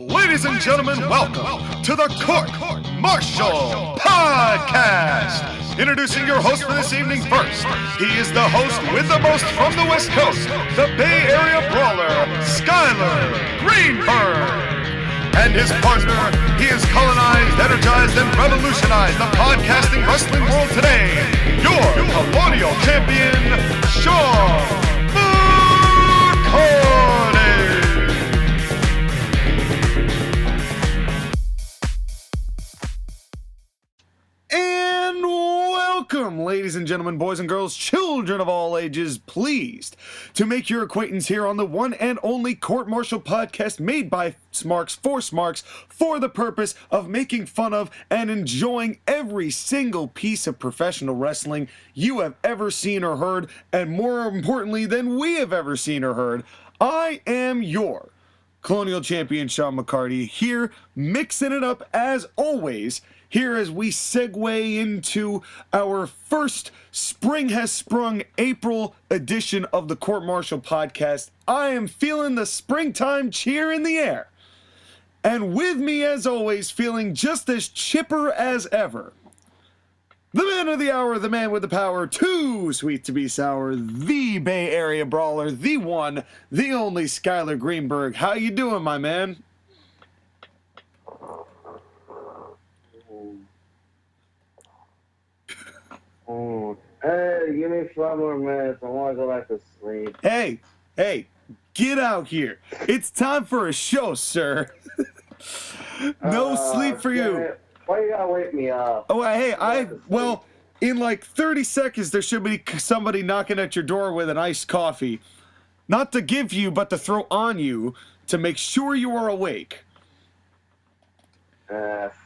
Ladies and gentlemen, welcome to the Court-Martail Podcast. Introducing your host for this evening first. He is the host with the most from the West Coast, the Bay Area Brawler, Skyler Greenberg. And his partner, he has colonized, energized, and revolutionized the podcasting wrestling world today. Your Colonial champion, Shawn. And welcome, ladies and gentlemen, boys and girls, children of all ages, pleased to make your acquaintance here on the one and only Court-Martail podcast made by Smarks for Smarks for the purpose of making fun of and enjoying every single piece of professional wrestling you have ever seen or heard, and more importantly than we have ever seen or heard. I am your Colonial champion, Shawn McCarty, here mixing it up as always, here as we segue into our first Spring Has Sprung April edition of the Court-Martail podcast. I am feeling the springtime cheer in the air. And with me, as always, feeling just as chipper as ever, the man of the hour, the man with the power, too sweet to be sour, the Bay Area Brawler, the one, the only Skyler Greenberg. How you doing, my man? Hey, give me 5 more minutes. I want to go back to sleep. Hey, get out here. It's time for a show, sir. No sleep for you. Why you gotta wake me up? Oh, hey, well, in like 30 seconds, there should be somebody knocking at your door with an iced coffee. Not to give you, but to throw on you to make sure you are awake.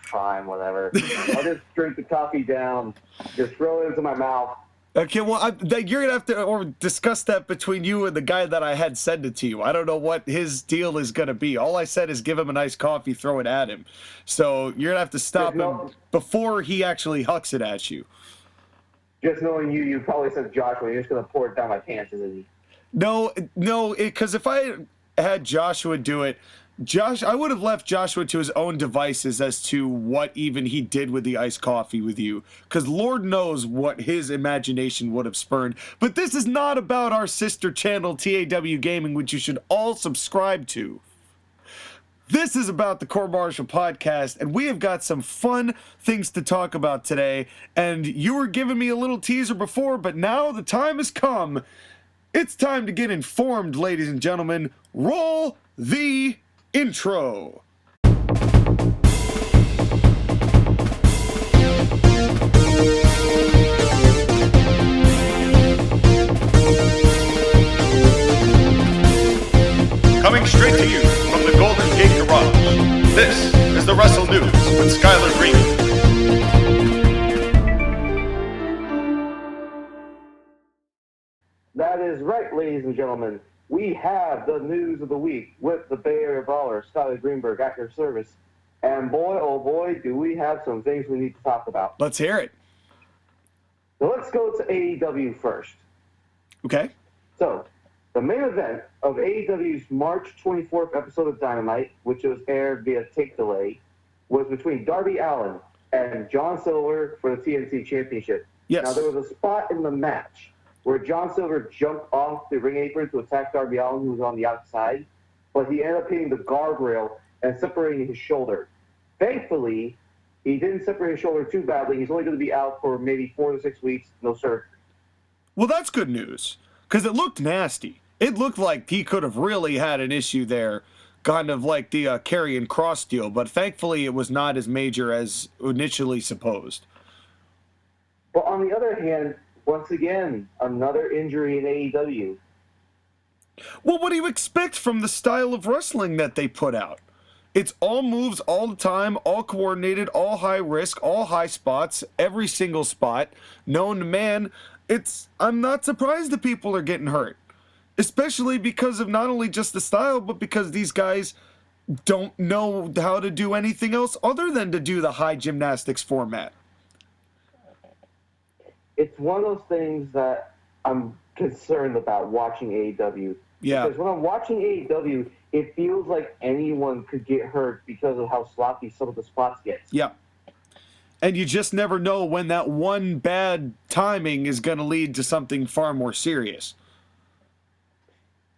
Fine, whatever. I'll just drink the coffee down, just throw it into my mouth. Okay, well, you're going to have to discuss that between you and the guy that I had send it to you. I don't know what his deal is going to be. All I said is give him a nice coffee, throw it at him. So you're going to have to stop him before he actually hucks it at you. Just knowing you probably said Joshua, you're just going to pour it down my pants, isn't he? No, because if I had Joshua do it, I would have left Joshua to his own devices as to what even he did with the iced coffee with you, because Lord knows what his imagination would have spurned. But this is not about our sister channel, TAW Gaming, which you should all subscribe to. This is about the Court-Martail podcast, and we have got some fun things to talk about today. And you were giving me a little teaser before, but now the time has come. It's time to get informed, ladies and gentlemen. Roll the intro. Coming straight to you from the Golden Gate Garage, this is the Wrestle News with Skyler Green. That is right, ladies and gentlemen. We have the news of the week with the Bay Area Brawler, Skyler Greenberg, at your service. And boy, oh boy, do we have some things we need to talk about. Let's hear it. So let's go to AEW first. Okay. So, the main event of AEW's March 24th episode of Dynamite, which was aired via tape delay, was between Darby Allin and John Silver for the TNT Championship. Yes. Now, there was a spot in the match where John Silver jumped off the ring apron to attack Darby Allin, who was on the outside, but he ended up hitting the guardrail and separating his shoulder. Thankfully, he didn't separate his shoulder too badly. He's only going to be out for maybe 4 to 6 weeks, no surgery. Well, that's good news, because it looked nasty. It looked like he could have really had an issue there, kind of like the Karrion Kross deal, but thankfully it was not as major as initially supposed. But on the other hand, once again, another injury in AEW. Well, what do you expect from the style of wrestling that they put out? It's all moves all the time, all coordinated, all high risk, all high spots, every single spot, known to man. I'm not surprised that people are getting hurt, especially because of not only just the style, but because these guys don't know how to do anything else other than to do the high gymnastics format. It's one of those things that I'm concerned about watching AEW. Yeah. Because when I'm watching AEW, it feels like anyone could get hurt because of how sloppy some of the spots get. Yeah. And you just never know when that one bad timing is going to lead to something far more serious.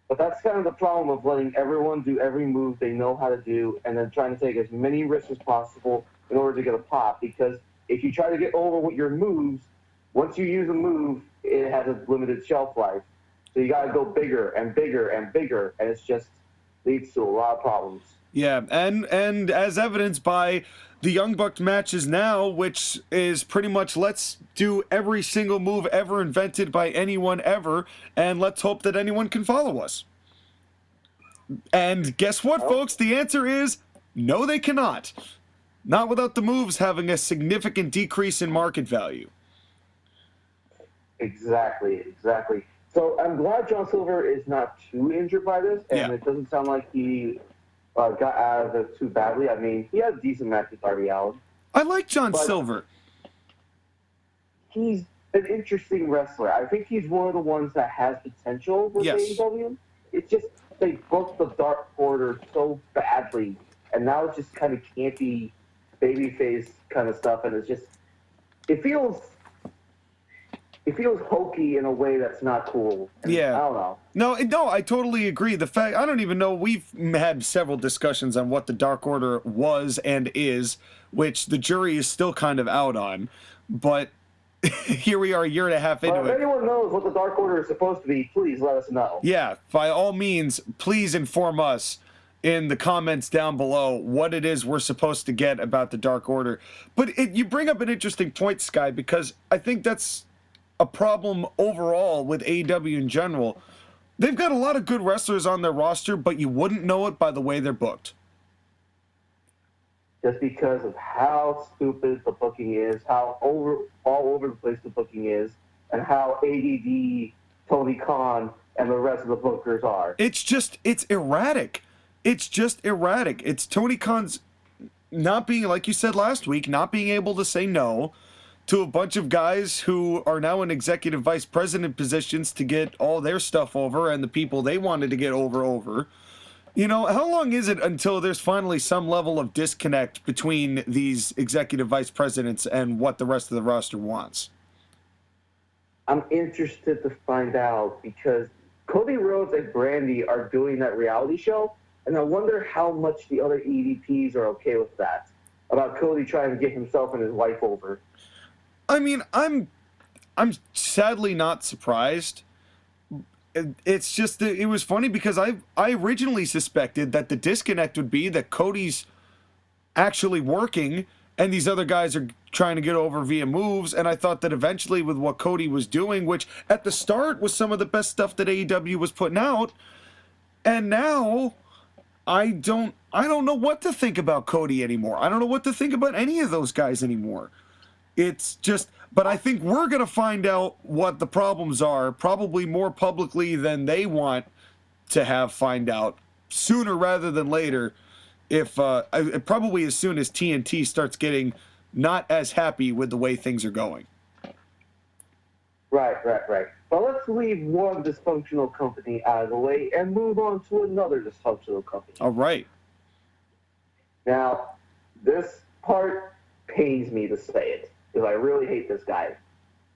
But that's kind of the problem of letting everyone do every move they know how to do and then trying to take as many risks as possible in order to get a pop. Because if you try to get over with your moves, once you use a move, it has a limited shelf life. So you got to go bigger and bigger and bigger, and it's just leads to a lot of problems. Yeah, and as evidenced by the Young Bucks matches now, which is pretty much let's do every single move ever invented by anyone ever, and let's hope that anyone can follow us. And guess what, folks? The answer is no, they cannot. Not without the moves having a significant decrease in market value. Exactly. So I'm glad John Silver is not too injured by this, and it doesn't sound like he got out of it too badly. I mean, he had a decent match with Darby Allin. I like John Silver. He's an interesting wrestler. I think he's one of the ones that has potential with AEW. It's just they booked the Dark Order so badly, and now it's just kind of campy, babyface kind of stuff, and it's just it feels hokey in a way that's not cool. And I don't know. No, I totally agree. The fact, I don't even know, we've had several discussions on what the Dark Order was and is, which the jury is still kind of out on, but here we are a year and a half into it. If anyone knows what the Dark Order is supposed to be, please let us know. Yeah, by all means, please inform us in the comments down below what it is we're supposed to get about the Dark Order. But you bring up an interesting point, Sky, because I think that's a problem overall with AEW in general. They've got a lot of good wrestlers on their roster, but you wouldn't know it by the way they're booked. Just because of how stupid the booking is, how all over the place the booking is, and how ADD Tony Khan and the rest of the bookers are. It's erratic. It's just erratic. It's Tony Khan's not being, like you said last week, not being able to say no to a bunch of guys who are now in executive vice president positions to get all their stuff over and the people they wanted to get over. You know, how long is it until there's finally some level of disconnect between these executive vice presidents and what the rest of the roster wants? I'm interested to find out because Cody Rhodes and Brandy are doing that reality show, and I wonder how much the other EVPs are okay with that, about Cody trying to get himself and his wife over. I mean, I'm sadly not surprised. It's just that it was funny because I originally suspected that the disconnect would be that Cody's actually working and these other guys are trying to get over via moves, and I thought that eventually with what Cody was doing, which at the start was some of the best stuff that AEW was putting out, and now I don't know what to think about Cody anymore. I don't know what to think about any of those guys anymore. It's just, but I think we're going to find out what the problems are, probably more publicly than they want to find out, sooner rather than later, probably as soon as TNT starts getting not as happy with the way things are going. Right. But let's leave one dysfunctional company out of the way and move on to another dysfunctional company. All right. Now, this part pains me to say it, because I really hate this guy,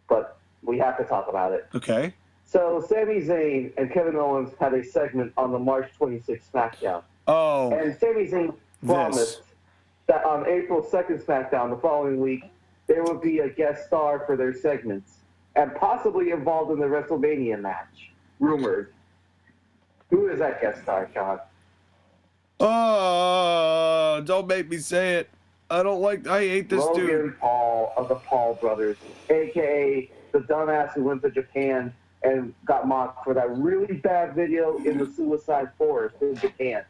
but we have to talk about it. Okay. So Sami Zayn and Kevin Owens had a segment on the March 26th SmackDown. Oh. And Sami Zayn promised that on April 2nd SmackDown, the following week, there would be a guest star for their segments, and possibly involved in the WrestleMania match. Rumored. Who is that guest star, Sean? Oh, don't make me say it. I hate this dude. Logan Paul of the Paul brothers, a.k.a. the dumbass who went to Japan and got mocked for that really bad video in the Suicide Forest in Japan.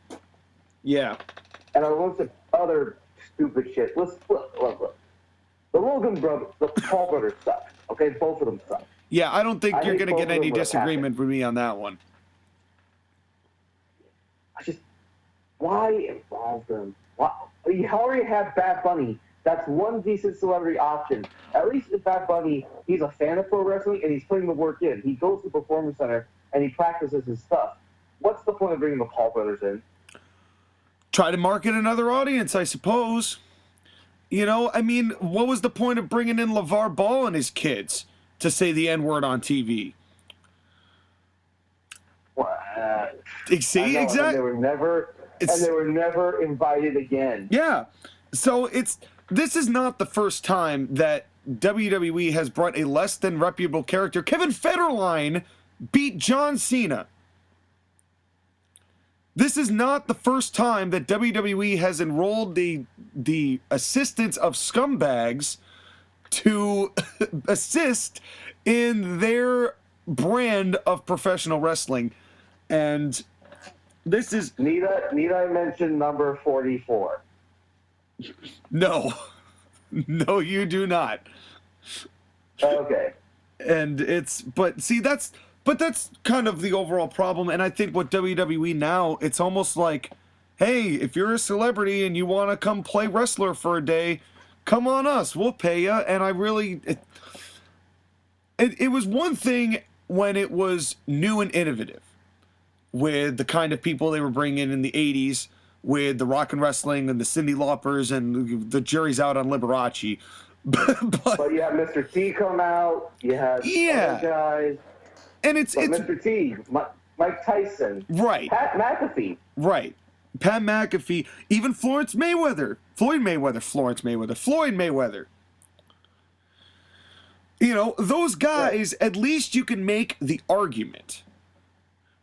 Yeah. And a bunch of other stupid shit. Look. The Paul brothers suck. Okay, both of them suck. Yeah, I don't think you're going to get any disagreement with me on that one. Why involve them? You already have Bad Bunny. That's one decent celebrity option. At least with Bad Bunny, he's a fan of pro wrestling and he's putting the work in. He goes to the Performance Center and he practices his stuff. What's the point of bringing the Paul brothers in? Try to market another audience, I suppose. You know, I mean, what was the point of bringing in LeVar Ball and his kids to say the N-word on TV? See, exactly. And they were never invited again. Yeah. So this is not the first time that WWE has brought a less than reputable character. Kevin Federline beat John Cena. This is not the first time that WWE has enrolled the assistance of scumbags to assist in their brand of professional wrestling. And this is... Need I mention number 44? No. No, you do not. Okay. And but that's kind of the overall problem. And I think what WWE now, it's almost like, hey, if you're a celebrity and you want to come play wrestler for a day, come on us, we'll pay you. And I really, it was one thing when it was new and innovative with the kind of people they were bringing in the 80s with the rock and wrestling and the Cyndi Laupers and the jury's out on Liberace. But you have Mr. T come out, you have other guys. And it's Mr. T, Mike Tyson, right? Pat McAfee, right? Pat McAfee, even Floyd Mayweather. You know, those guys. At least you can make the argument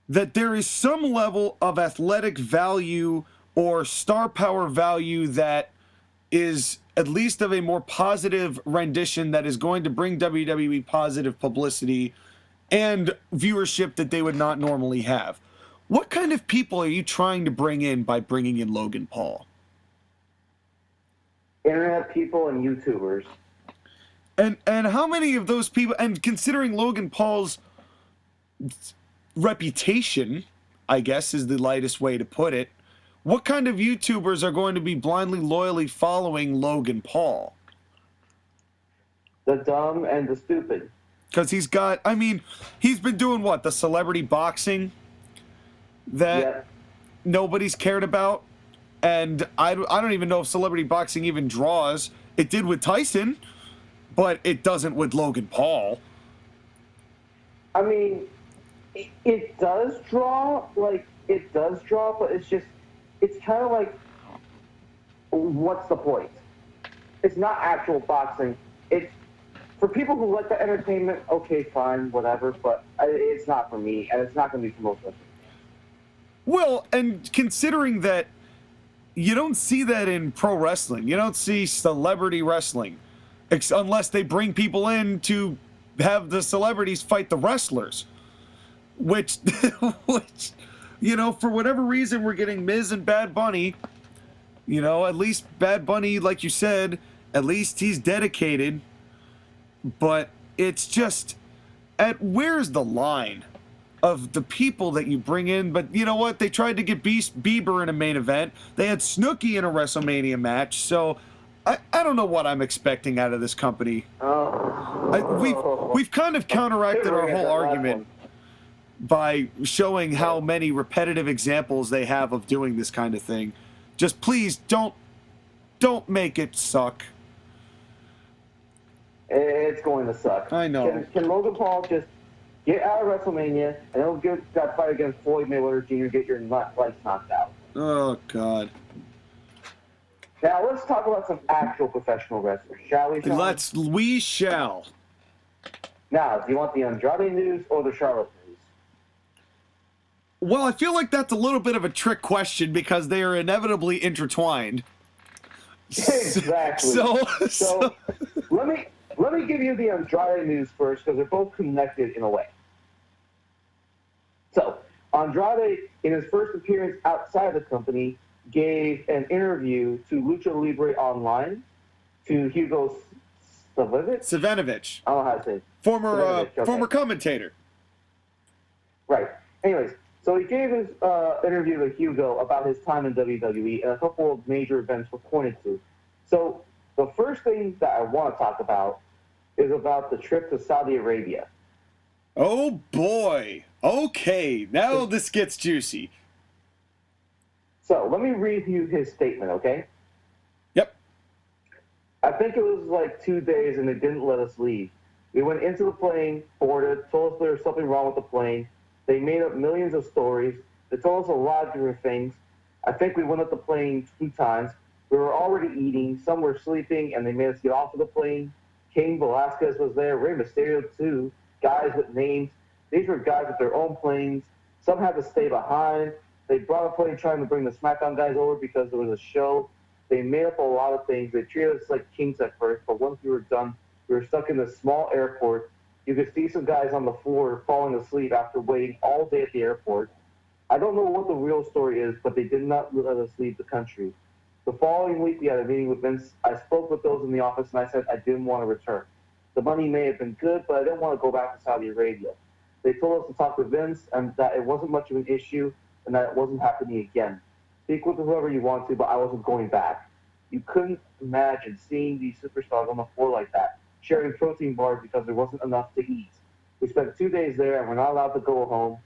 that there is some level of athletic value or star power value that is at least of a more positive rendition that is going to bring WWE positive publicity and viewership that they would not normally have. What kind of people are you trying to bring in by bringing in Logan Paul? Internet people and YouTubers. And how many of those people, and considering Logan Paul's reputation, I guess is the lightest way to put it, what kind of YouTubers are going to be blindly, loyally following Logan Paul? The dumb and the stupid. Because he's been doing what? The celebrity boxing that nobody's cared about? And I don't even know if celebrity boxing even draws. It did with Tyson, but it doesn't with Logan Paul. I mean, it does draw, but it's kind of like, what's the point? It's not actual boxing. It's for people who like the entertainment, okay, fine, whatever, but it's not for me, and it's not going to be for most of us. Well, and considering that you don't see that in pro wrestling, you don't see celebrity wrestling, unless they bring people in to have the celebrities fight the wrestlers, which, you know, for whatever reason, we're getting Miz and Bad Bunny. You know, at least Bad Bunny, like you said, at least he's dedicated. But it's just, where's the line of the people that you bring in? But you know what? They tried to get Bieber in a main event. They had Snooki in a WrestleMania match. So I don't know what I'm expecting out of this company. We've kind of counteracted our whole argument by showing how many repetitive examples they have of doing this kind of thing. Just please don't make it suck. It's going to suck. I know. Can Logan Paul just get out of WrestleMania and he'll get that fight against Floyd Mayweather Jr. Get your lights knocked out? Oh God. Now let's talk about some actual professional wrestlers, shall we? Shawn? We shall. Now, do you want the Andrade news or the Charlotte news? Well, I feel like that's a little bit of a trick question because they are inevitably intertwined. Exactly. So let me give you the Andrade news first because they're both connected in a way. So Andrade, in his first appearance outside the company, gave an interview to Lucha Libre Online to Hugo Savinovich. I don't know how to say it. Former commentator. Right. Anyways, so he gave his interview to Hugo about his time in WWE, and a couple of major events were pointed to. So the first thing that I want to talk about is about the trip to Saudi Arabia. Oh boy. Okay, now this gets juicy. So let me read you his statement, okay? Yep. I think it was like 2 days, and they didn't let us leave. We went into the plane, boarded, told us there was something wrong with the plane. They made up millions of stories. They told us a lot of different things. I think we went up the plane 2 times. We were already eating. Some were sleeping, and they made us get off of the plane. Cain Velasquez was there. Rey Mysterio, too. Guys with names. These were guys with their own planes. Some had to stay behind. They brought a plane trying to bring the SmackDown guys over because there was a show. They made up a lot of things. They treated us like kings at first, but once we were done, we were stuck in this small airport. You could see some guys on the floor falling asleep after waiting all day at the airport. I don't know what the real story is, but they did not let us leave the country. The following week, we had a meeting with Vince. I spoke with those in the office, and I said I didn't want to return. The money may have been good, but I didn't want to go back to Saudi Arabia. They told us to talk with Vince and that it wasn't much of an issue and that it wasn't happening again. Speak with whoever you want to, but I wasn't going back. You couldn't imagine seeing these superstars on the floor like that, sharing protein bars because there wasn't enough to eat. We spent 2 days there and we're not allowed to go home.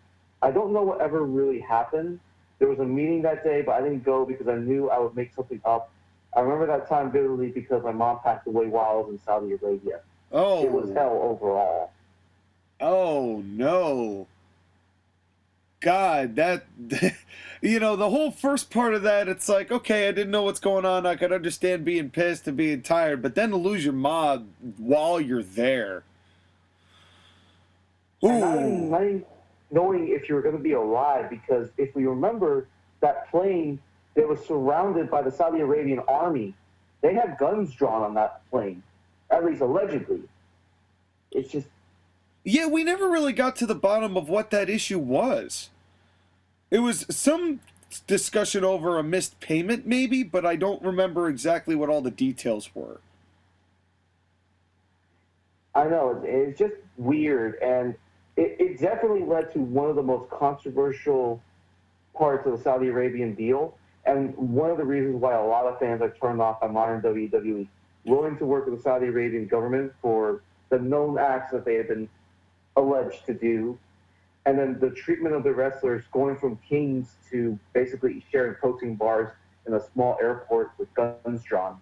I don't know what ever really happened. There was a meeting that day, but I didn't go because I knew I would make something up. I remember that time vividly because my mom passed away while I was in Saudi Arabia. Oh. It was hell overall. Oh, no. God, that, you know, the whole first part of that, it's like, okay, I didn't know what's going on. I could understand being pissed and being tired, but then to lose your mom while you're there. Ooh. And not even knowing if you were going to be alive, because if we remember that plane, they was surrounded by the Saudi Arabian army. They had guns drawn on that plane, at least allegedly. It's just... Yeah, we never really got to the bottom of what that issue was. It was some discussion over a missed payment, maybe, but I don't remember exactly what all the details were. I know, it's just weird, and it definitely led to one of the most controversial parts of the Saudi Arabian deal, and one of the reasons why a lot of fans are turned off by modern WWE, willing to work with the Saudi Arabian government for the known acts that they have been alleged to do, and then the treatment of the wrestlers going from kings to basically sharing protein bars in a small airport with guns drawn.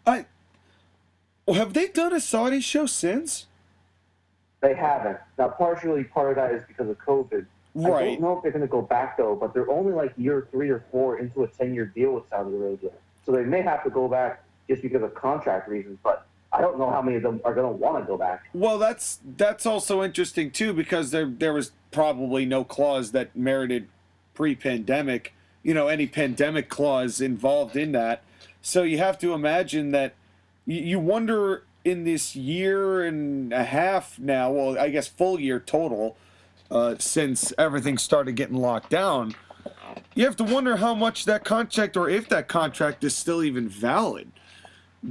Have they done a Saudi show since? They haven't. Now, partially part of that is because of COVID. Right. I don't know if they're going to go back, though, but they're only like year 3 or 4 into a 10-year deal with Saudi Arabia. So they may have to go back just because of contract reasons, but I don't know how many of them are going to want to go back. Well, that's also interesting, too, because there was probably no clause that merited pre-pandemic, you know, any pandemic clause involved in that. So you have to imagine that you wonder in this year and a half now, well, I guess full year total, since everything started getting locked down, you have to wonder how much that contract, or if that contract is still even valid,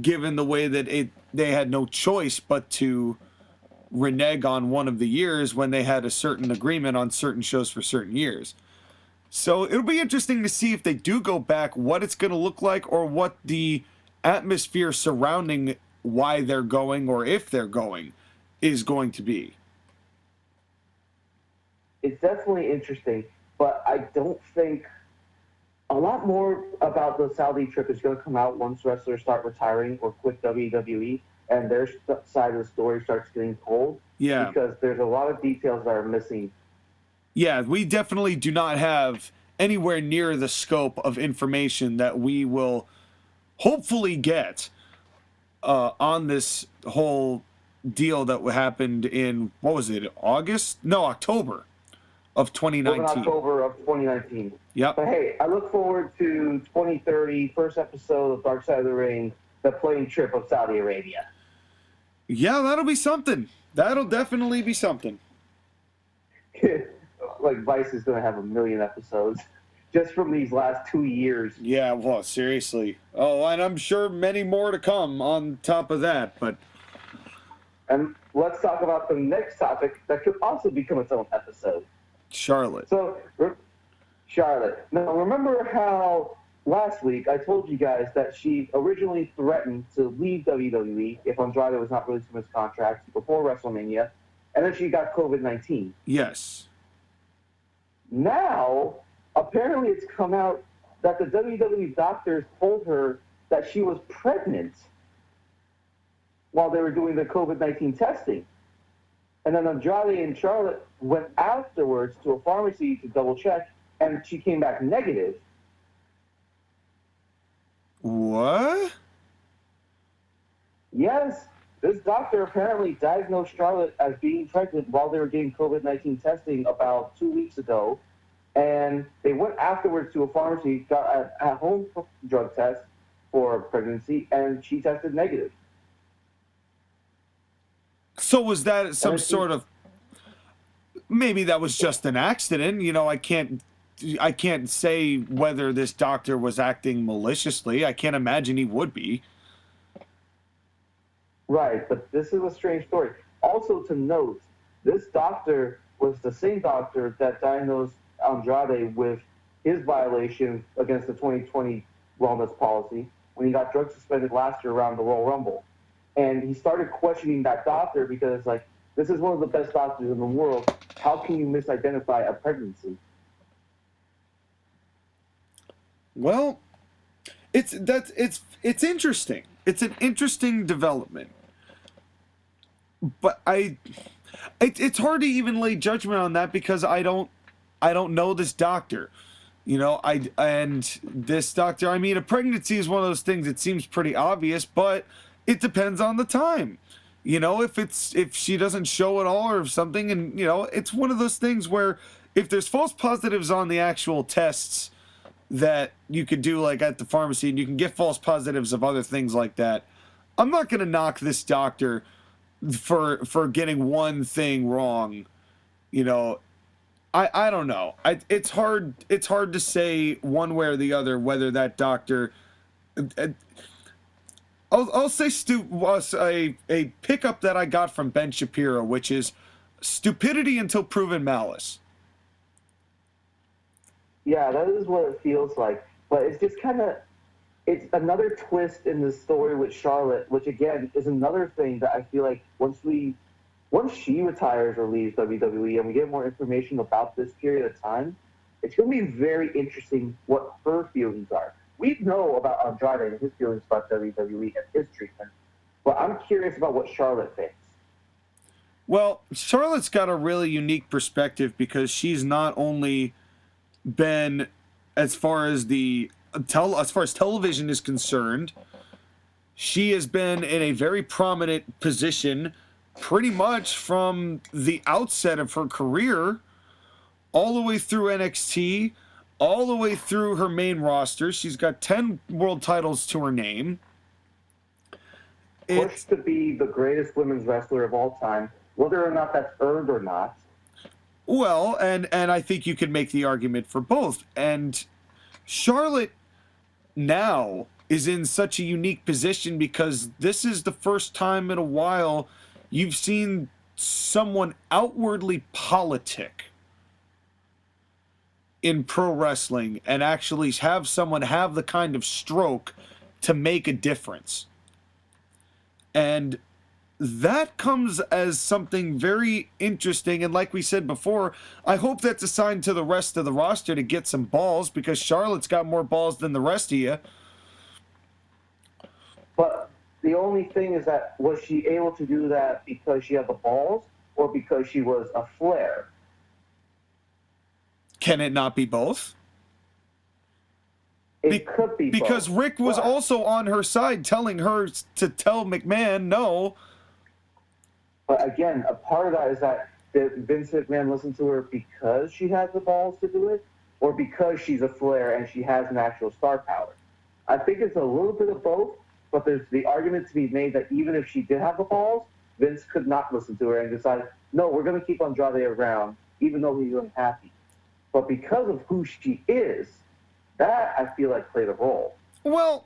given the way that they had no choice but to renege on one of the years when they had a certain agreement on certain shows for certain years. So it'll be interesting to see if they do go back, what it's going to look like, or what the atmosphere surrounding why they're going, or if they're going, is going to be. It's definitely interesting, but I don't think a lot more about the Saudi trip is going to come out once wrestlers start retiring or quit WWE and their side of the story starts getting told. Yeah. Because there's a lot of details that are missing. Yeah, we definitely do not have anywhere near the scope of information that we will hopefully get on this whole deal that happened in, what was it, October of 2019. October of 2019. Yep. But hey, I look forward to 2030, first episode of Dark Side of the Ring, the plane trip of Saudi Arabia. Yeah, that'll be something. That'll definitely be something. Like Vice is going to have 1 million episodes just from these last 2 years. Yeah, well, seriously. Oh, and I'm sure many more to come on top of that, but... And let's talk about the next topic that could also become its own episode. Charlotte. So, Charlotte. Now, remember how last week I told you guys that she originally threatened to leave WWE if Andrade was not released from his contract before WrestleMania, and then she got COVID-19. Yes. Now, apparently it's come out that the WWE doctors told her that she was pregnant while they were doing the COVID-19 testing. And then Andrade and Charlotte went afterwards to a pharmacy to double check, and she came back negative. What? Yes, this doctor apparently diagnosed Charlotte as being pregnant while they were getting COVID-19 testing about 2 weeks ago. And they went afterwards to a pharmacy, got a at-home drug test for pregnancy, and she tested negative. So was that some sort of, maybe that was just an accident? You know, I can't say whether this doctor was acting maliciously. I can't imagine he would be. Right, but this is a strange story. Also to note, this doctor was the same doctor that diagnosed Andrade with his violation against the 2020 wellness policy when he got drug suspended last year around the Royal Rumble. And he started questioning that doctor because, like, this is one of the best doctors in the world. How can you misidentify a pregnancy? Well, it's interesting. It's an interesting development. But it's hard to even lay judgment on that because I don't know this doctor. You know, and this doctor, I mean, a pregnancy is one of those things that seems pretty obvious, but it depends on the time. You know, if she doesn't show at all or something, and you know, it's one of those things where if there's false positives on the actual tests that you could do like at the pharmacy, and you can get false positives of other things like that, I'm not going to knock this doctor for getting one thing wrong. You know, I don't know. It's hard to say one way or the other whether that doctor. I'll say was a pickup that I got from Ben Shapiro, which is stupidity until proven malice. Yeah, that is what it feels like. But it's just kind of, it's another twist in the story with Charlotte, which again is another thing that I feel like once she retires or leaves WWE and we get more information about this period of time, it's going to be very interesting what her feelings are. We know about Andrade and his feelings about WWE and his treatment, but I'm curious about what Charlotte thinks. Well, Charlotte's got a really unique perspective because she's not only been, as far as television is concerned, she has been in a very prominent position pretty much from the outset of her career, all the way through NXT, all the way through her main roster. She's got 10 world titles to her name. Pushed to be the greatest women's wrestler of all time, whether or not that's earned or not. Well, and I think you could make the argument for both. And Charlotte now is in such a unique position because this is the first time in a while you've seen someone outwardly politic in pro wrestling and actually have someone have the kind of stroke to make a difference. And that comes as something very interesting. And like we said before, I hope that's a sign to the rest of the roster to get some balls because Charlotte's got more balls than the rest of you. But the only thing is that was she able to do that because she had the balls or because she was a Flair? Can it not be both? It could be because both. Rick was also on her side telling her to tell McMahon no. But again, a part of that is that did Vince McMahon listen to her because she has the balls to do it or because she's a Flair and she has an actual star power? I think it's a little bit of both, but there's the argument to be made that even if she did have the balls, Vince could not listen to her and decide, no, we're going to keep Andrade around even though he's unhappy. But because of who she is, that I feel like played a role. Well,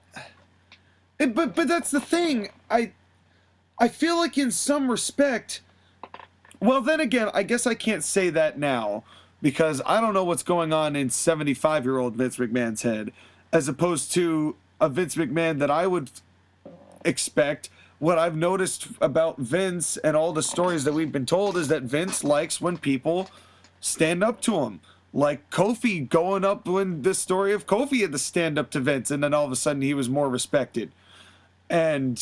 but that's the thing. I feel like in some respect, well, then again, I guess I can't say that now because I don't know what's going on in 75-year-old Vince McMahon's head as opposed to a Vince McMahon that I would expect. What I've noticed about Vince and all the stories that we've been told is that Vince likes when people stand up to him, Like Kofi going up when the story of Kofi had to stand up to Vince, and then all of a sudden he was more respected. And,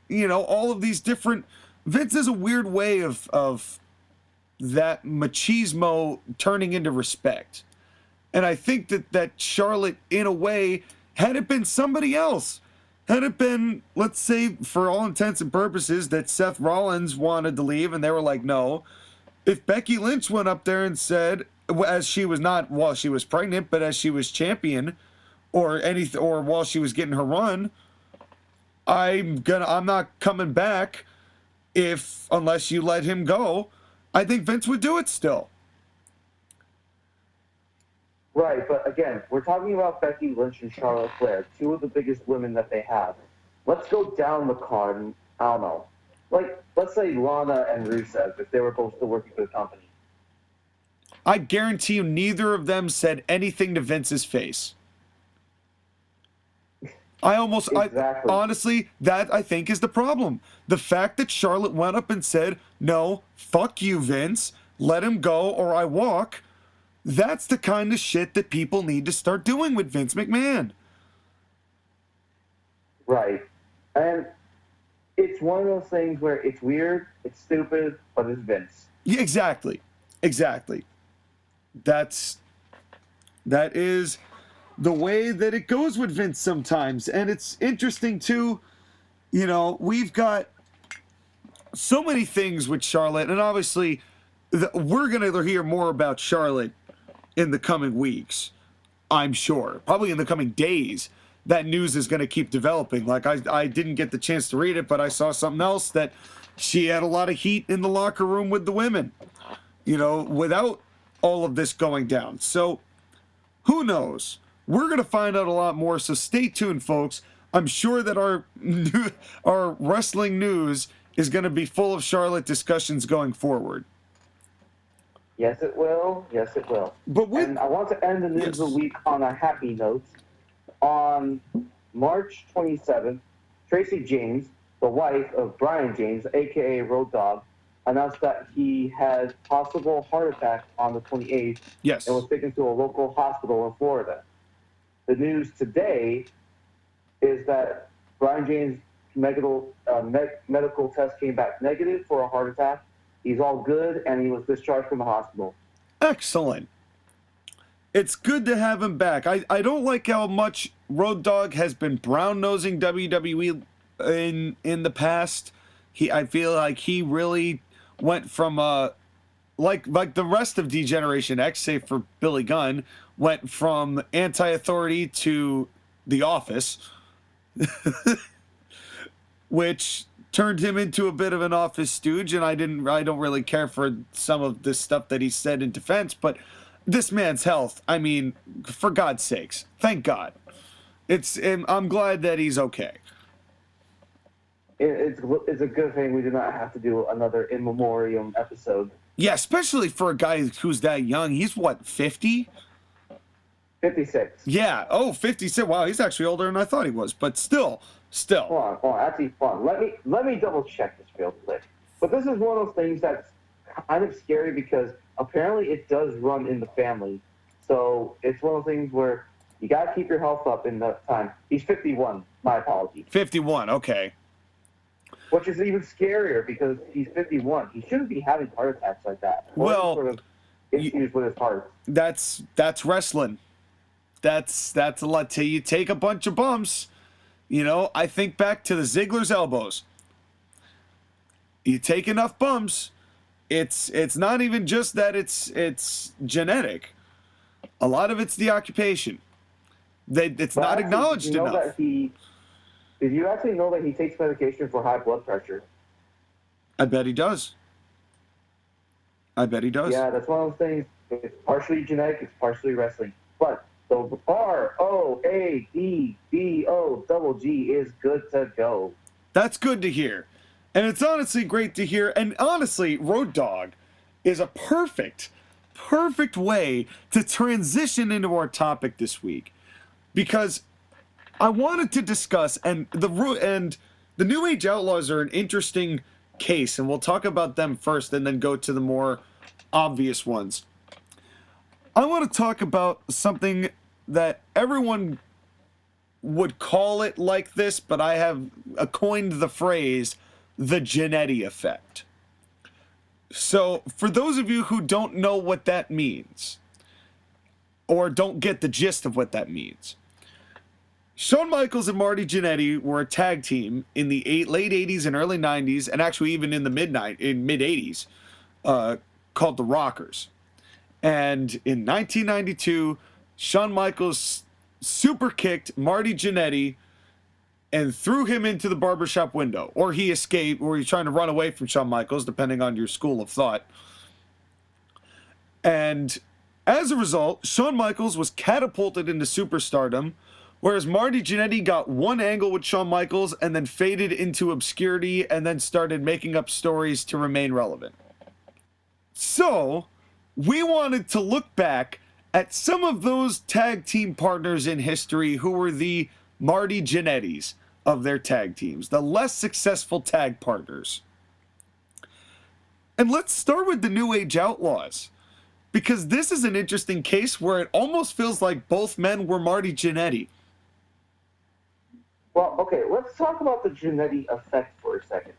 you know, all of these different... Vince is a weird way of that machismo turning into respect. And I think that Charlotte, in a way, had it been somebody else, had it been, let's say, for all intents and purposes, that Seth Rollins wanted to leave and they were like, no. If Becky Lynch went up there and said, as she was not while she was pregnant, but as she was champion, or while she was getting her run, I'm not coming back unless you let him go, I think Vince would do it still. Right, but again, we're talking about Becky Lynch and Charlotte Flair, two of the biggest women that they have. Let's go down the card and, I don't know, like, let's say Lana and Rusev, if they were both still working for the company. I guarantee you neither of them said anything to Vince's face. Honestly, that I think is the problem. The fact that Charlotte went up and said, no, fuck you, Vince, let him go or I walk, that's the kind of shit that people need to start doing with Vince McMahon. Right. And it's one of those things where it's weird, it's stupid, but it's Vince. Yeah, exactly. That is the way that it goes with Vince sometimes. And it's interesting too, you know, we've got so many things with Charlotte, and obviously we're going to hear more about Charlotte in the coming weeks, I'm sure. Probably in the coming days, that news is going to keep developing. Like, I didn't get the chance to read it, but I saw something else that she had a lot of heat in the locker room with the women, you know, without all of this going down. So, who knows? We're going to find out a lot more, so stay tuned, folks. I'm sure that our wrestling news is going to be full of Charlotte discussions going forward. Yes, it will. Yes, it will. And I want to end the news of the week on a happy note. On March 27th, Tracy James, the wife of Brian James, a.k.a. Road Dogg, announced that he had possible heart attack on the 28th and was taken to a local hospital in Florida. The news today is that Brian James' medical test came back negative for a heart attack. He's all good, and he was discharged from the hospital. Excellent. It's good to have him back. I don't like how much Road Dogg has been brown-nosing WWE in the past. I feel like he really went from like the rest of D-Generation X, save for Billy Gunn, went from anti-authority to The Office, which turned him into a bit of an office stooge, and I don't really care for some of this stuff that he said in defense, but this man's health, I mean, for God's sakes, thank God. I'm glad that he's okay. It's a good thing we did not have to do another in memoriam episode. Yeah, especially for a guy who's that young. He's what, 50? 56. Yeah. Oh, 56. Wow, he's actually older than I thought he was. But still. Hold on. Actually, hold on. Let me double check this real quick. But this is one of those things that's kind of scary because apparently it does run in the family. So it's one of those things where you got to keep your health up in that time. He's 51. My apologies. 51. Okay. Which is even scarier because he's 51. He shouldn't be having heart attacks like that. Well, sort of issues with his heart. That's wrestling. That's a lot. Till you take a bunch of bumps, you know. I think back to the Ziggler's elbows. You take enough bumps, it's not even just that it's genetic. A lot of it's the occupation. It's not acknowledged enough. Did you actually know that he takes medication for high blood pressure? I bet he does. Yeah, that's one of those things. It's partially genetic, it's partially wrestling. But the ROADBOG is good to go. That's good to hear. And it's honestly great to hear. And honestly, Road Dogg is a perfect way to transition into our topic this week. Because I wanted to discuss, and the New Age Outlaws are an interesting case, and we'll talk about them first and then go to the more obvious ones. I want to talk about something that everyone would call it like this, but I have coined the phrase the Jannetty Effect. So, for those of you who don't know what that means, or don't get the gist of what that means, Shawn Michaels and Marty Jannetty were a tag team in the late 80s and early 90s, and actually even in the mid 80s, called the Rockers. And in 1992, Shawn Michaels super kicked Marty Jannetty and threw him into the barbershop window. Or he escaped, or he's trying to run away from Shawn Michaels, depending on your school of thought. And as a result, Shawn Michaels was catapulted into superstardom, whereas Marty Jannetty got one angle with Shawn Michaels and then faded into obscurity and then started making up stories to remain relevant. So, we wanted to look back at some of those tag team partners in history who were the Marty Jannettys of their tag teams, the less successful tag partners. And let's start with the New Age Outlaws, because this is an interesting case where it almost feels like both men were Marty Jannetty. Well, okay, let's talk about the Jannetty Effect for a second.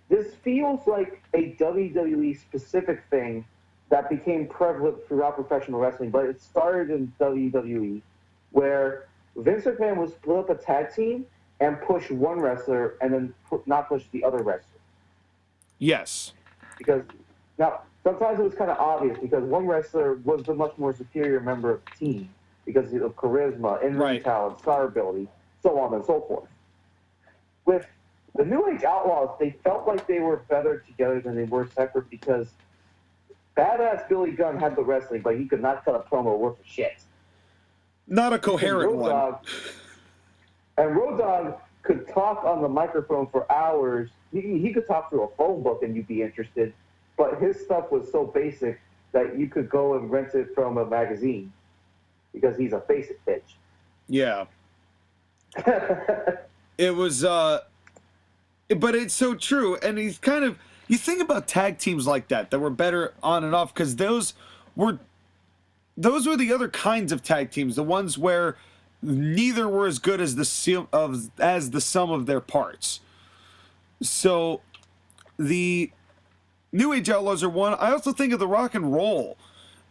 This feels like a WWE specific thing that became prevalent throughout professional wrestling, but it started in WWE, where Vince McMahon would split up a tag team and push one wrestler and then not push the other wrestler. Yes. Because, now, sometimes it was kind of obvious because one wrestler was the much more superior member of the team because of charisma, in-ring talent, star ability, so on and so forth. With the New Age Outlaws, they felt like they were better together than they were separate because badass Billy Gunn had the wrestling, but he could not cut a promo worth of shit. Not a coherent one. And Road Dogg could talk on the microphone for hours. He could talk through a phone book and you'd be interested, but his stuff was so basic that you could go and rent it from a magazine because he's a basic bitch. Yeah. It was, but it's so true. And he's kind of, you think about tag teams like that were better on and off, because those were the other kinds of tag teams, the ones where neither were as good as the sum of their parts. So the New Age Outlaws are one. I also think of the Rock and Roll.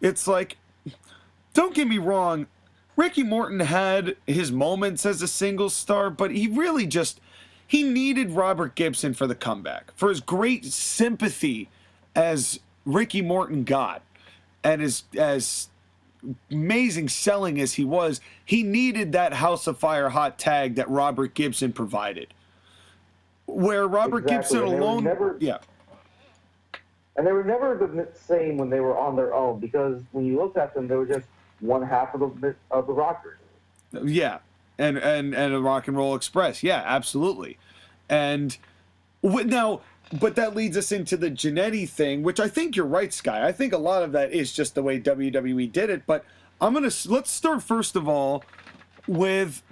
It's like, don't get me wrong, Ricky Morton had his moments as a single star, but he really he needed Robert Gibson for the comeback, for as great sympathy as Ricky Morton got, and as amazing selling as he was, he needed that House of Fire hot tag that Robert Gibson provided. Where Robert Gibson alone, and they were never the same when they were on their own, because when you looked at them, they were just one half of the Rockers. Yeah, and a Rock and Roll Express. Yeah, absolutely. And now, but that leads us into the Jannetty thing, which I think you're right, Sky. I think a lot of that is just the way WWE did it. But let's start first of all with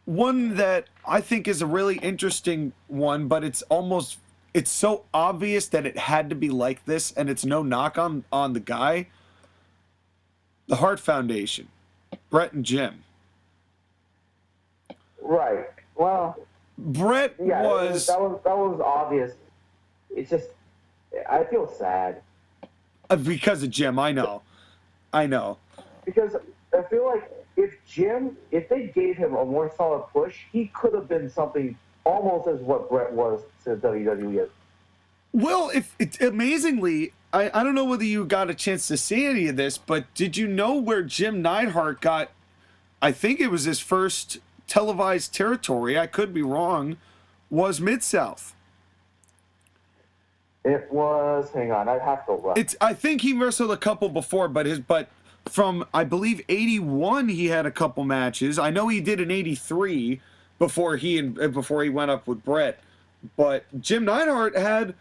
one that I think is a really interesting one, but it's so obvious that it had to be like this, and it's no knock on the guy. The Hart Foundation, Bret and Jim. Right. Well, Bret was... That was obvious. It's just, I feel sad. Because of Jim, I know. Because I feel like if they gave him a more solid push, he could have been something almost as what Bret was to WWE. Well, amazingly, I don't know whether you got a chance to see any of this, but did you know where Jim Neidhart got, I think it was his first televised territory, I could be wrong, was Mid-South. It was, hang on, I'd have to look. I think he wrestled a couple before, but from, I believe, 81, he had a couple matches. I know he did in 83 before he went up with Bret. But Jim Neidhart had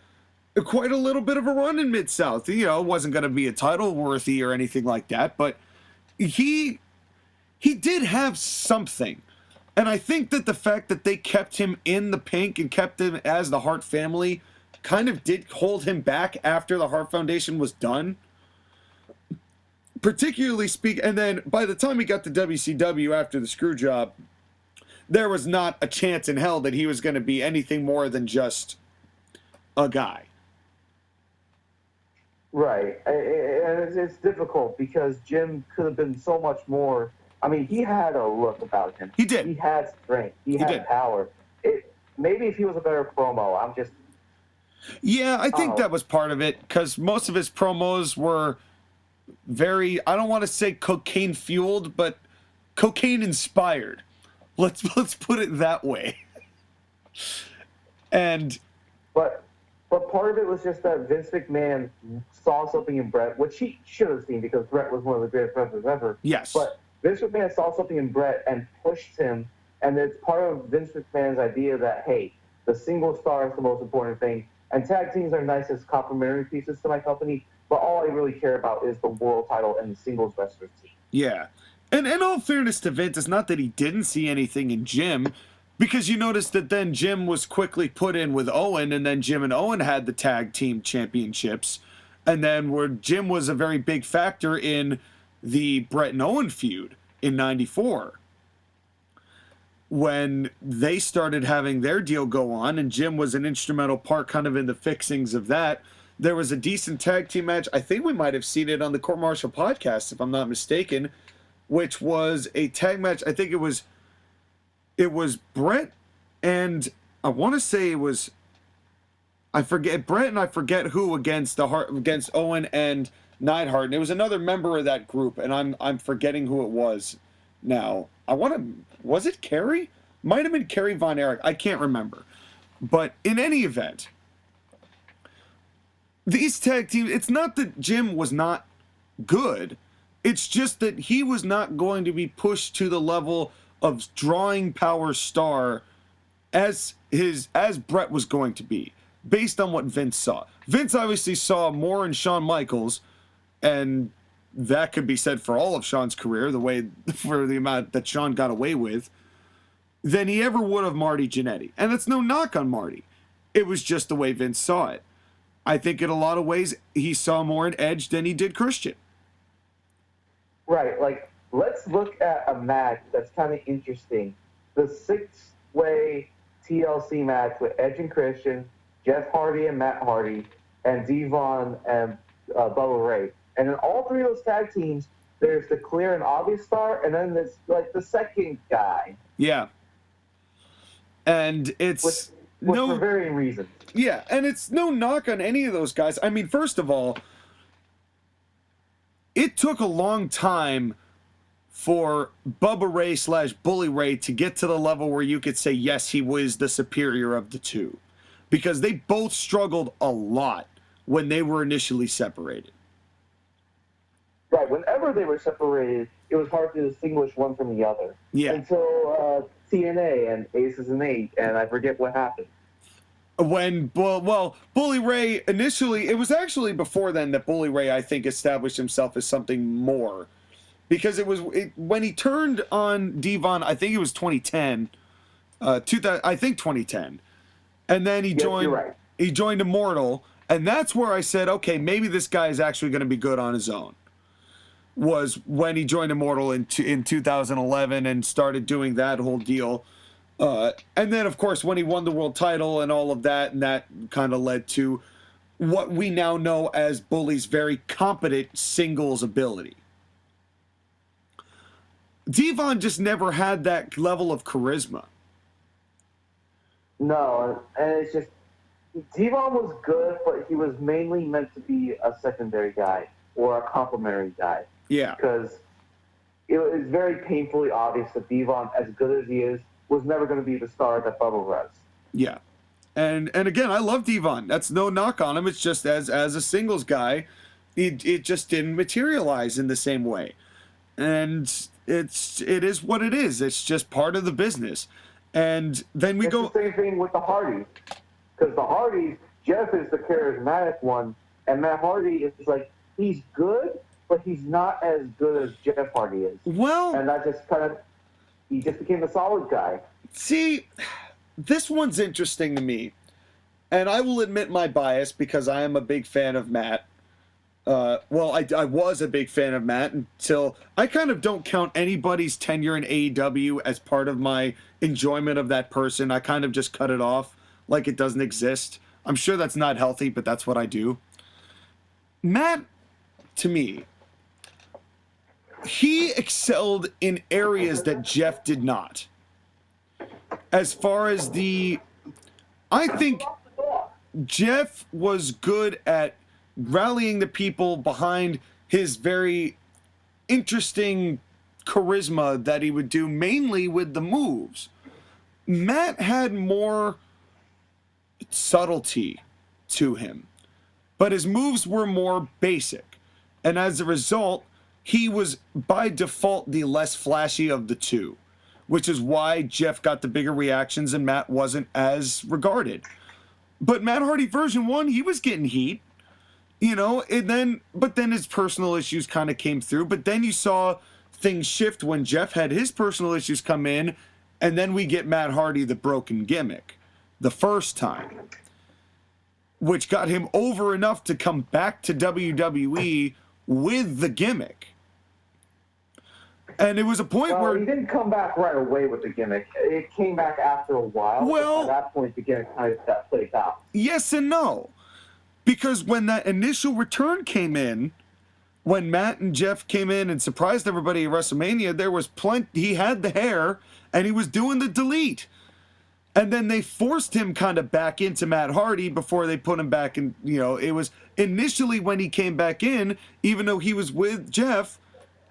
quite a little bit of a run in Mid-South. You know, it wasn't going to be a title worthy or anything like that, but he did have something. And I think that the fact that they kept him in the pink and kept him as the Hart family kind of did hold him back after the Hart Foundation was done. particularly and then by the time he got to WCW after the screw job, there was not a chance in hell that he was going to be anything more than just a guy. Right. And it's difficult because Jim could have been so much more. I mean, he had a look about him. He did. He had strength. He had power. Maybe if he was a better promo, Yeah, I think that was part of it, because most of his promos were very, I don't want to say cocaine fueled, but cocaine inspired. Let's put it that way. And but part of it was just that Vince McMahon saw something in Brett, which he should have seen because Brett was one of the greatest wrestlers ever. Yes. But Vince McMahon saw something in Brett and pushed him, and it's part of Vince McMahon's idea that, hey, the single star is the most important thing, and tag teams are nice as complementary pieces to my company, but all I really care about is the world title and the singles wrestlers team. Yeah. And in all fairness to Vince, it's not that he didn't see anything in Jim, because you notice that then Jim was quickly put in with Owen, and then Jim and Owen had the tag team championships, and then where Jim was a very big factor in the Brett and Owen feud in '94. When they started having their deal go on, and Jim was an instrumental part kind of in the fixings of that. There was a decent tag team match. I think we might have seen it on the Court-Martail podcast, if I'm not mistaken, which was a tag match. I think it was Brett and I want to say it was, I forget Brett and I forget who against Owen and Neidhart. And it was another member of that group, and I'm forgetting who it was now. Was it Kerry? Might have been Kerry Von Erich. I can't remember. But in any event, these tag teams, it's not that Jim was not good. It's just that he was not going to be pushed to the level of drawing power star as Brett was going to be, based on what Vince saw. Vince obviously saw more in Shawn Michaels, and that could be said for all of Shawn's career, for the amount that Shawn got away with, than he ever would of Marty Jannetty. And that's no knock on Marty. It was just the way Vince saw it. I think in a lot of ways he saw more in Edge than he did Christian. Right. Like, let's look at a match that's kind of interesting. The 6-way TLC match with Edge and Christian, Jeff Hardy and Matt Hardy, and Devon and Bubba Ray. And in all three of those tag teams, there's the clear and obvious star, and then there's like the second guy. Yeah. And it's for varying reasons. Yeah, and it's no knock on any of those guys. I mean, first of all, it took a long time for Bubba Ray / Bully Ray to get to the level where you could say, yes, he was the superior of the two. Because they both struggled a lot when they were initially separated. Right, whenever they were separated, it was hard to distinguish one from the other. Yeah. Until TNA and Aces and Eight, and I forget what happened. Bully Ray, initially, it was actually before then that Bully Ray, I think, established himself as something more. Because when he turned on Devon, I think it was 2010. I think 2010. And then he joined Immortal, and that's where I said, okay, maybe this guy is actually going to be good on his own. Was when he joined Immortal in 2011 and started doing that whole deal. And then, of course, when he won the world title and all of that, and that kind of led to what we now know as Bully's very competent singles ability. Devon just never had that level of charisma. No, and it's just, Devon was good, but he was mainly meant to be a secondary guy or a complimentary guy. Yeah. Because it was very painfully obvious that Devon, as good as he is, was never going to be the star that Bubba was. Yeah. And again, I love Devon. That's no knock on him. It's just as a singles guy, it just didn't materialize in the same way. And it is what it is. It's just part of the business. And then it's the same thing with the Hardys. Because the Hardys, Jeff is the charismatic one, and Matt Hardy is like, he's good, but he's not as good as Jeff Hardy is. Well, and that just he just became a solid guy. See, this one's interesting to me, and I will admit my bias because I am a big fan of Matt. Well, I was a big fan of Matt until I kind of don't count anybody's tenure in AEW as part of my enjoyment of that person. I kind of just cut it off like it doesn't exist. I'm sure that's not healthy, but that's what I do. Matt, to me, he excelled in areas that Jeff did not. As far as I think Jeff was good at rallying the people behind his very interesting charisma that he would do mainly with the moves. Matt had more subtlety to him, but his moves were more basic. And as a result, he was by default the less flashy of the two, which is why Jeff got the bigger reactions and Matt wasn't as regarded. But Matt Hardy version 1, he was getting heat. But then his personal issues kind of came through. But then you saw things shift when Jeff had his personal issues come in, and then we get Matt Hardy, the broken gimmick, the first time, which got him over enough to come back to WWE with the gimmick. And it was a point where he didn't come back right away with the gimmick. It came back after a while. Well, at that point, the gimmick kind of got played out. Yes and no. Because when that initial return came in, when Matt and Jeff came in and surprised everybody at WrestleMania, there was plenty. He had the hair, and he was doing the delete. And then they forced him kind of back into Matt Hardy before they put him back in. It was initially when he came back in, even though he was with Jeff,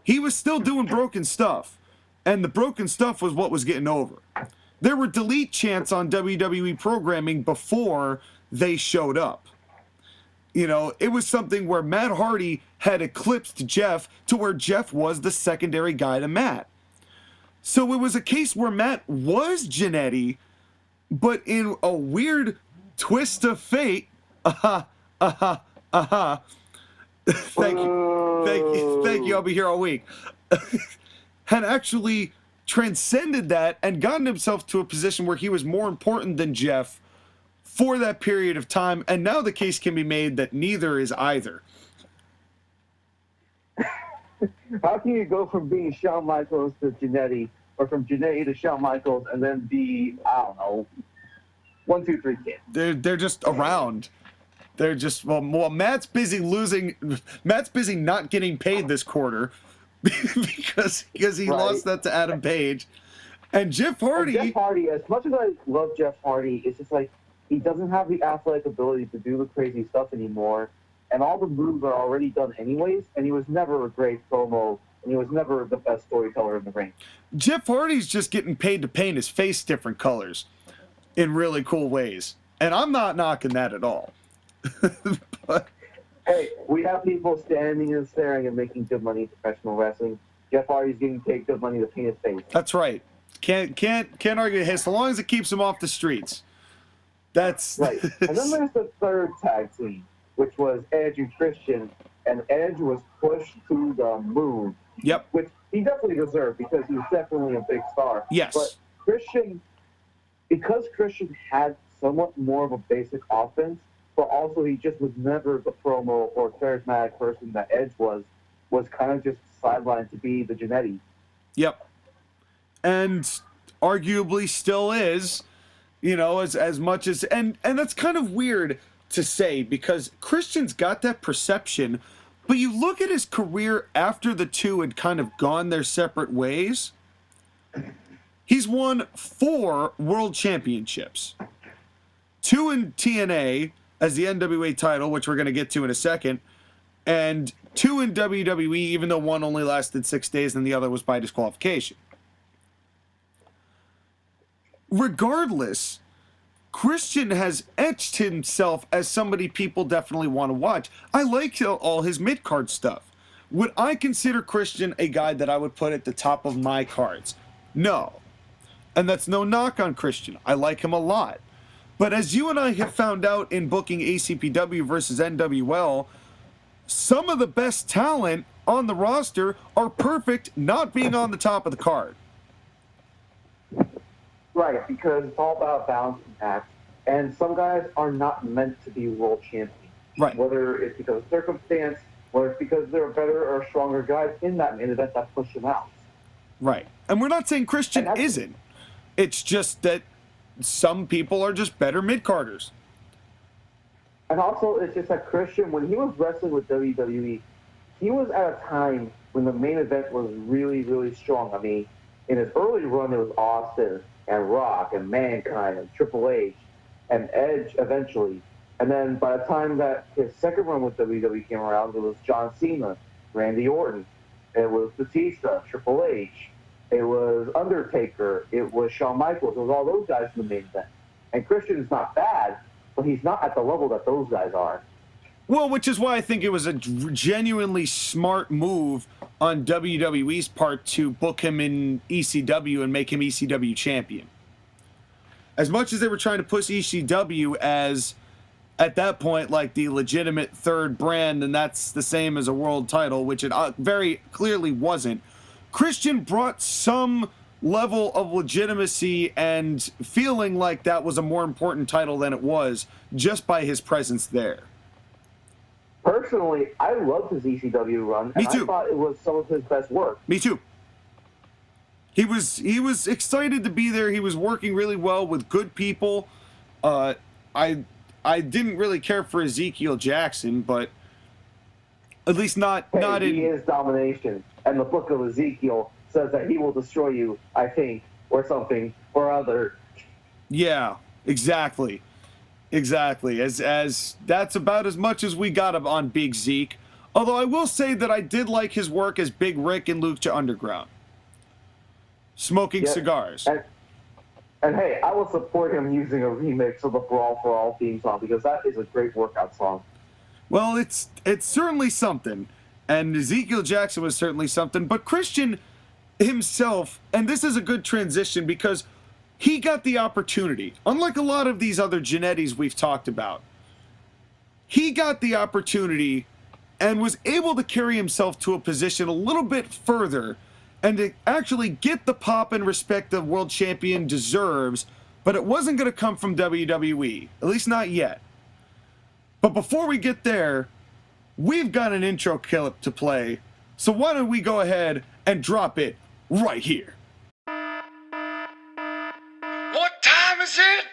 he was still doing broken stuff. And the broken stuff was what was getting over. There were delete chants on WWE programming before they showed up. It was something where Matt Hardy had eclipsed Jeff to where Jeff was the secondary guy to Matt. So it was a case where Matt was Jannetty, but in a weird twist of fate, thank you, I'll be here all week, had actually transcended that and gotten himself to a position where he was more important than Jeff for that period of time, and now the case can be made that neither is either. How can you go from being Shawn Michaels to Jannetty, or from Jannetty to Shawn Michaels, and then be, I don't know, 1, 2, 3 kids? They're just around. They're just, well, Matt's busy not getting paid this quarter because he lost that to Adam Page. And Jeff Hardy... as much as I love Jeff Hardy, it's just like, he doesn't have the athletic ability to do the crazy stuff anymore, and all the moves are already done anyways, and he was never a great promo, and he was never the best storyteller in the ring. Jeff Hardy's just getting paid to paint his face different colors in really cool ways, and I'm not knocking that at all. But, hey, we have people standing and staring and making good money in professional wrestling. Jeff Hardy's getting paid good money to paint his face. That's right. Can't argue with him, so long as it keeps him off the streets. That's right. And then there's the third tag team, which was Edge and Christian, and Edge was pushed to the moon. Yep. Which he definitely deserved because he was definitely a big star. Yes. But because Christian had somewhat more of a basic offense, but also he just was never the promo or charismatic person that Edge was kind of just sidelined to be the Jannetty. Yep. And arguably still is. As much as, and that's kind of weird to say because Christian's got that perception, but you look at his career after the two had kind of gone their separate ways, he's won 4 world championships. 2 in TNA as the NWA title, which we're going to get to in a second, and 2 in WWE, even though one only lasted 6 days and the other was by disqualification. Regardless, Christian has etched himself as somebody people definitely want to watch. I like all his mid-card stuff. Would I consider Christian a guy that I would put at the top of my cards? No. And that's no knock on Christian. I like him a lot. But as you and I have found out in booking ACPW versus NWL, some of the best talent on the roster are perfect not being on the top of the card. Right, because it's all about balancing acts. And some guys are not meant to be world champions. Right. Whether it's because of circumstance Or it's because there are better or stronger guys in that main event that push him out. Right. And we're not saying Christian isn't. It's just that some people are just better mid-carders. And also, it's just that Christian, when he was wrestling with WWE, he was at a time when the main event was really, really strong. I mean, in his early run, it was Austin and Rock and Mankind and Triple H and Edge eventually. And then by the time that his second run with WWE came around, it was John Cena, Randy Orton, it was Batista, Triple H, it was Undertaker, it was Shawn Michaels, it was all those guys in the main event. And Christian's not bad, but he's not at the level that those guys are. Well, which is why I think it was a genuinely smart move on WWE's part to book him in ECW and make him ECW champion. As much as they were trying to push ECW as, at that point, like the legitimate third brand, and that's the same as a world title, which it very clearly wasn't, Christian brought some level of legitimacy and feeling like that was a more important title than it was just by his presence there. Personally, I loved his ECW run, and I thought it was some of his best work. Me too. He was excited to be there. He was working really well with good people. I didn't really care for Ezekiel Jackson, but at least not in. He is domination, and the book of Ezekiel says that he will destroy you, I think, or something, or other. Yeah, exactly. Exactly. As that's about as much as we got on Big Zeke. Although I will say that I did like his work as Big Rick in Lucha Underground. Smoking cigars. And hey, I will support him using a remix of the Brawl for All theme song, because that is a great workout song. Well, it's certainly something. And Ezekiel Jackson was certainly something. But Christian himself, and this is a good transition because he got the opportunity. Unlike a lot of these other Jannetties we've talked about, he got the opportunity and was able to carry himself to a position a little bit further and to actually get the pop and respect the world champion deserves, but it wasn't going to come from WWE, at least not yet. But before we get there, we've got an intro clip to play, so why don't we go ahead and drop it right here. What time is it?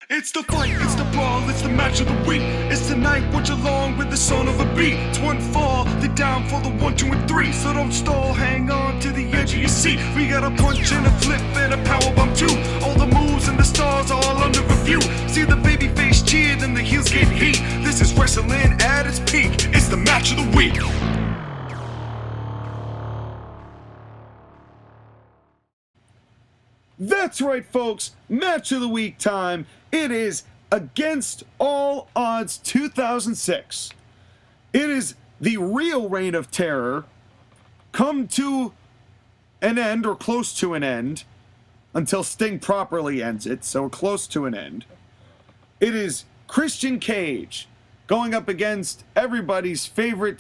It's the fight, it's the brawl, it's the match of the week. It's tonight, watch along with the son of a beat. It's one fall, the down for the 1, 2, and 3. So don't stall, hang on to the edge of your seat. We got a punch and a flip and a powerbomb too. All the moves and the stars are all under review. See the babyface cheer, then the heels get heat. This is wrestling at its peak. It's the match of the week. That's right, folks. Match of the week time. It is Against All Odds 2006. It is the real Reign of Terror come to an end, or close to an end, until Sting properly ends it, so close to an end. It is Christian Cage going up against everybody's favorite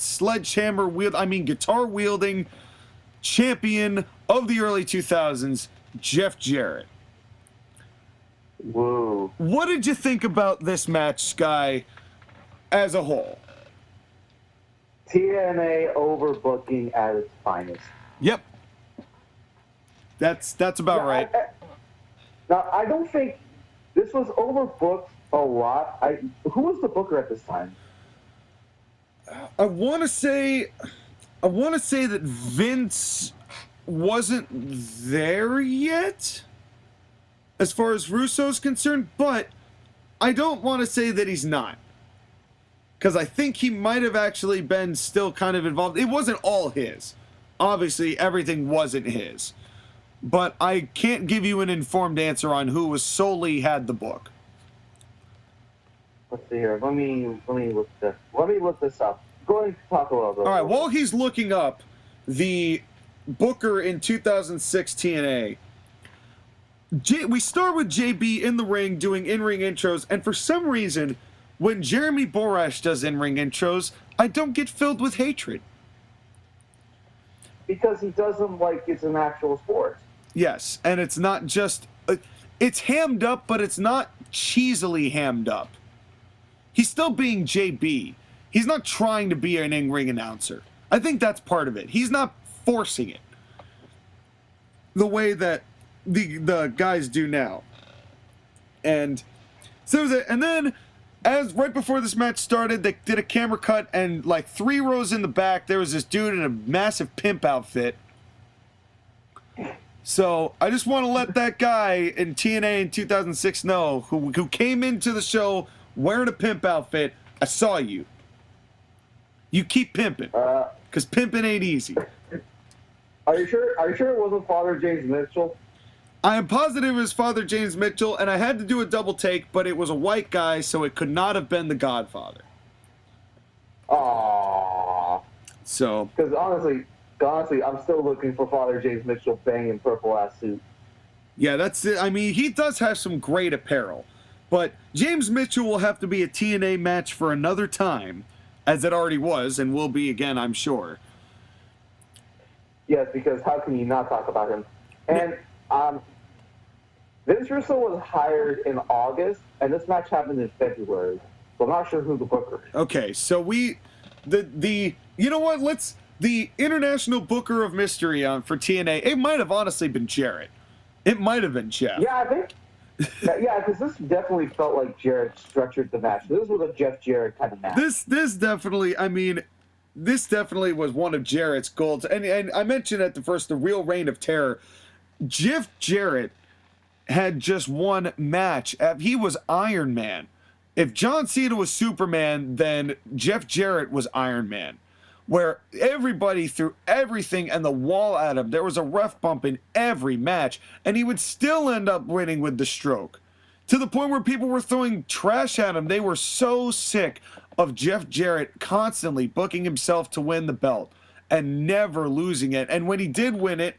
guitar wielding champion of the early 2000s, Jeff Jarrett. Whoa. What did you think about this match, Sky, as a whole? TNA overbooking at its finest. Yep. That's about right. Now, I don't think this was overbooked a lot. Who was the booker at this time? I want to say that Vince wasn't there yet, as far as Russo's concerned, but I don't want to say that he's not, because I think he might have actually been still kind of involved. It wasn't all his. Obviously, everything wasn't his. But I can't give you an informed answer on who was solely had the book. Let's see here. Let me look this up. Go ahead and talk a little bit. All right, while he's looking up the booker in 2006 TNA, we start with JB in the ring doing in-ring intros, and for some reason, when Jeremy Borash does in-ring intros, I don't get filled with hatred. Because he does them like it's an actual sport. Yes, and it's not just... it's hammed up, but it's not cheesily hammed up. He's still being JB. He's not trying to be an in-ring announcer. I think that's part of it. He's not forcing it the way that the guys do now. And so and then as right before this match started, they did a camera cut, and like 3 rows in the back, there was this dude in a massive pimp outfit. So I just want to let that guy in TNA in 2006 know who came into the show wearing a pimp outfit. I saw you. You keep pimping, because pimping ain't easy. Are you sure it wasn't Father James Mitchell? I am positive it was Father James Mitchell, and I had to do a double take, but it was a white guy, so it could not have been the Godfather. Aww. So. Because honestly, I'm still looking for Father James Mitchell banging purple-ass suit. Yeah, that's it. I mean, he does have some great apparel, but James Mitchell will have to be a TNA match for another time, as it already was, and will be again, I'm sure. Yes, because how can you not talk about him? And Vince Russo was hired in August, and this match happened in February. So I'm not sure who the booker is. Okay, so you know what? The international booker of mystery for TNA. It might have honestly been Jarrett. It might have been Jeff. Yeah, I think. Yeah, because this definitely felt like Jarrett structured the match. This was a Jeff Jarrett kind of match. This definitely, I mean, this definitely was one of Jarrett's goals. And I mentioned at the first, the real reign of terror. Jeff Jarrett had just one match. He was Iron Man. If John Cena was Superman, then Jeff Jarrett was Iron Man, where everybody threw everything and the wall at him. There was a ref bump in every match, and he would still end up winning with the stroke, to the point where people were throwing trash at him. They were so sick of Jeff Jarrett constantly booking himself to win the belt and never losing it. And when he did win it,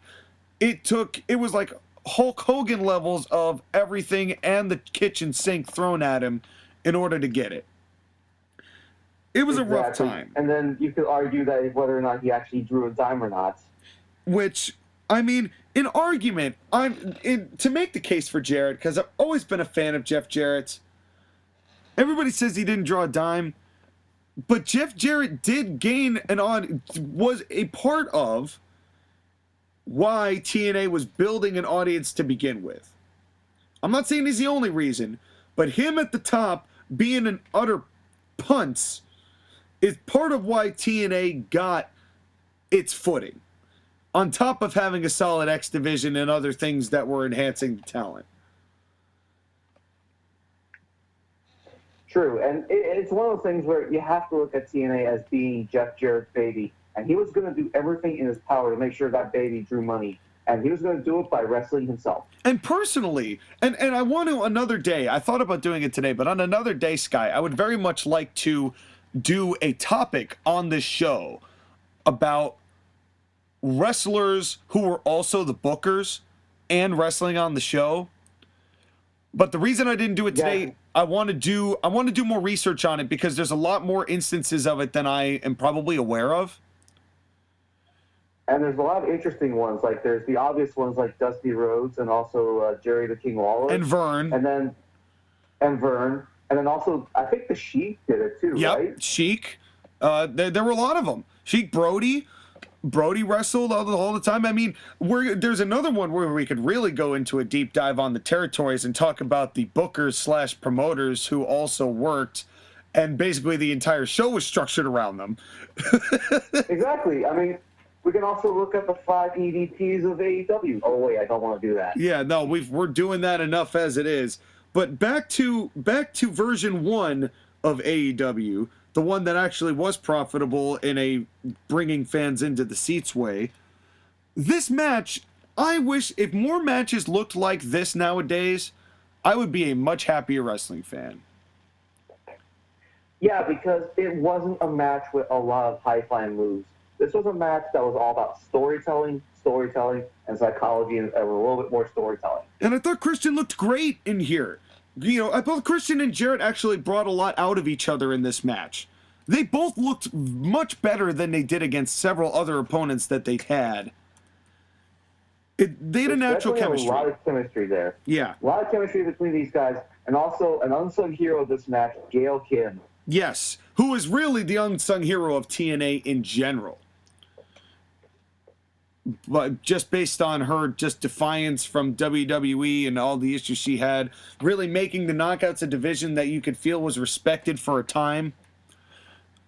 it was like Hulk Hogan levels of everything and the kitchen sink thrown at him in order to get it. It was a rough time. And then you could argue that whether or not he actually drew a dime or not. Which, I mean, in argument, to make the case for Jarrett, because I've always been a fan of Jeff Jarrett's. Everybody says he didn't draw a dime, but Jeff Jarrett did gain was a part of why TNA was building an audience to begin with. I'm not saying he's the only reason, but him at the top being an utter punce is part of why TNA got its footing, on top of having a solid X division and other things that were enhancing the talent. True, and it's one of those things where you have to look at TNA as being Jeff Jarrett's baby, and he was going to do everything in his power to make sure that baby drew money, and he was going to do it by wrestling himself. And personally, and I want to another day, I thought about doing it today, but on another day, Sky, I would very much like to do a topic on this show about wrestlers who were also the bookers and wrestling on the show. But the reason I didn't do it today, yeah. I want to do more research on it, because there's a lot more instances of it than I am probably aware of. And there's a lot of interesting ones. Like there's the obvious ones like Dusty Rhodes and also Jerry the King Lawler. And Vern. And Vern. And then also, I think the Sheik did it too, yep, right? Sheik. There were a lot of them. Sheik Brody wrestled all the time. I mean, there's another one where we could really go into a deep dive on the territories and talk about the bookers / promoters who also worked, and basically the entire show was structured around them. Exactly. I mean, we can also look at the 5 EVPs of AEW. Oh wait, I don't want to do that. Yeah, no, we're doing that enough as it is. But back to version 1 of AEW, the one that actually was profitable in a bringing fans into the seats way. This match, I wish if more matches looked like this nowadays, I would be a much happier wrestling fan. Yeah, because it wasn't a match with a lot of high-flying moves. This was a match that was all about storytelling, and psychology, and a little bit more storytelling. And I thought Christian looked great in here. You know, both Christian and Jarrett actually brought a lot out of each other in this match. They both looked much better than they did against several other opponents that they've had. They had a natural chemistry. A lot of chemistry there. Yeah. A lot of chemistry between these guys. And also, an unsung hero of this match, Gail Kim. Yes, who is really the unsung hero of TNA in general. But just based on her just defiance from WWE and all the issues she had, really making the Knockouts a division that you could feel was respected for a time,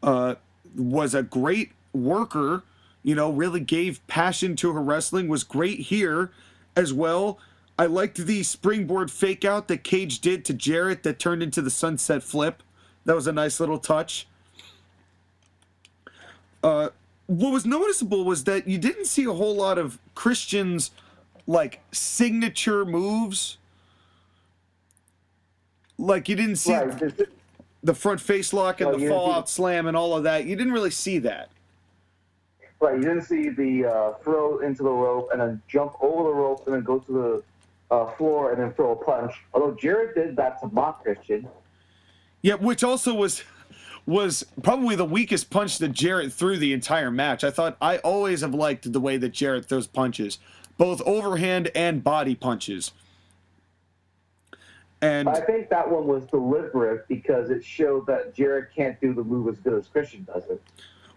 was a great worker, really gave passion to her wrestling, was great here as well. I liked the springboard fake out that Cage did to Jarrett that turned into the sunset flip. That was a nice little touch. What was noticeable was that you didn't see a whole lot of Christian's like signature moves. Like you didn't see the front face lock and the fallout slam and all of that. You didn't really see that. Right, you didn't see the throw into the rope and then jump over the rope and then go to the floor and then throw a punch. Although Jarrett did that to mock Christian. Yeah, which also was probably the weakest punch that Jarrett threw the entire match. I always have liked the way that Jarrett throws punches, both overhand and body punches. And I think that one was deliberate because it showed that Jarrett can't do the move as good as Christian does it.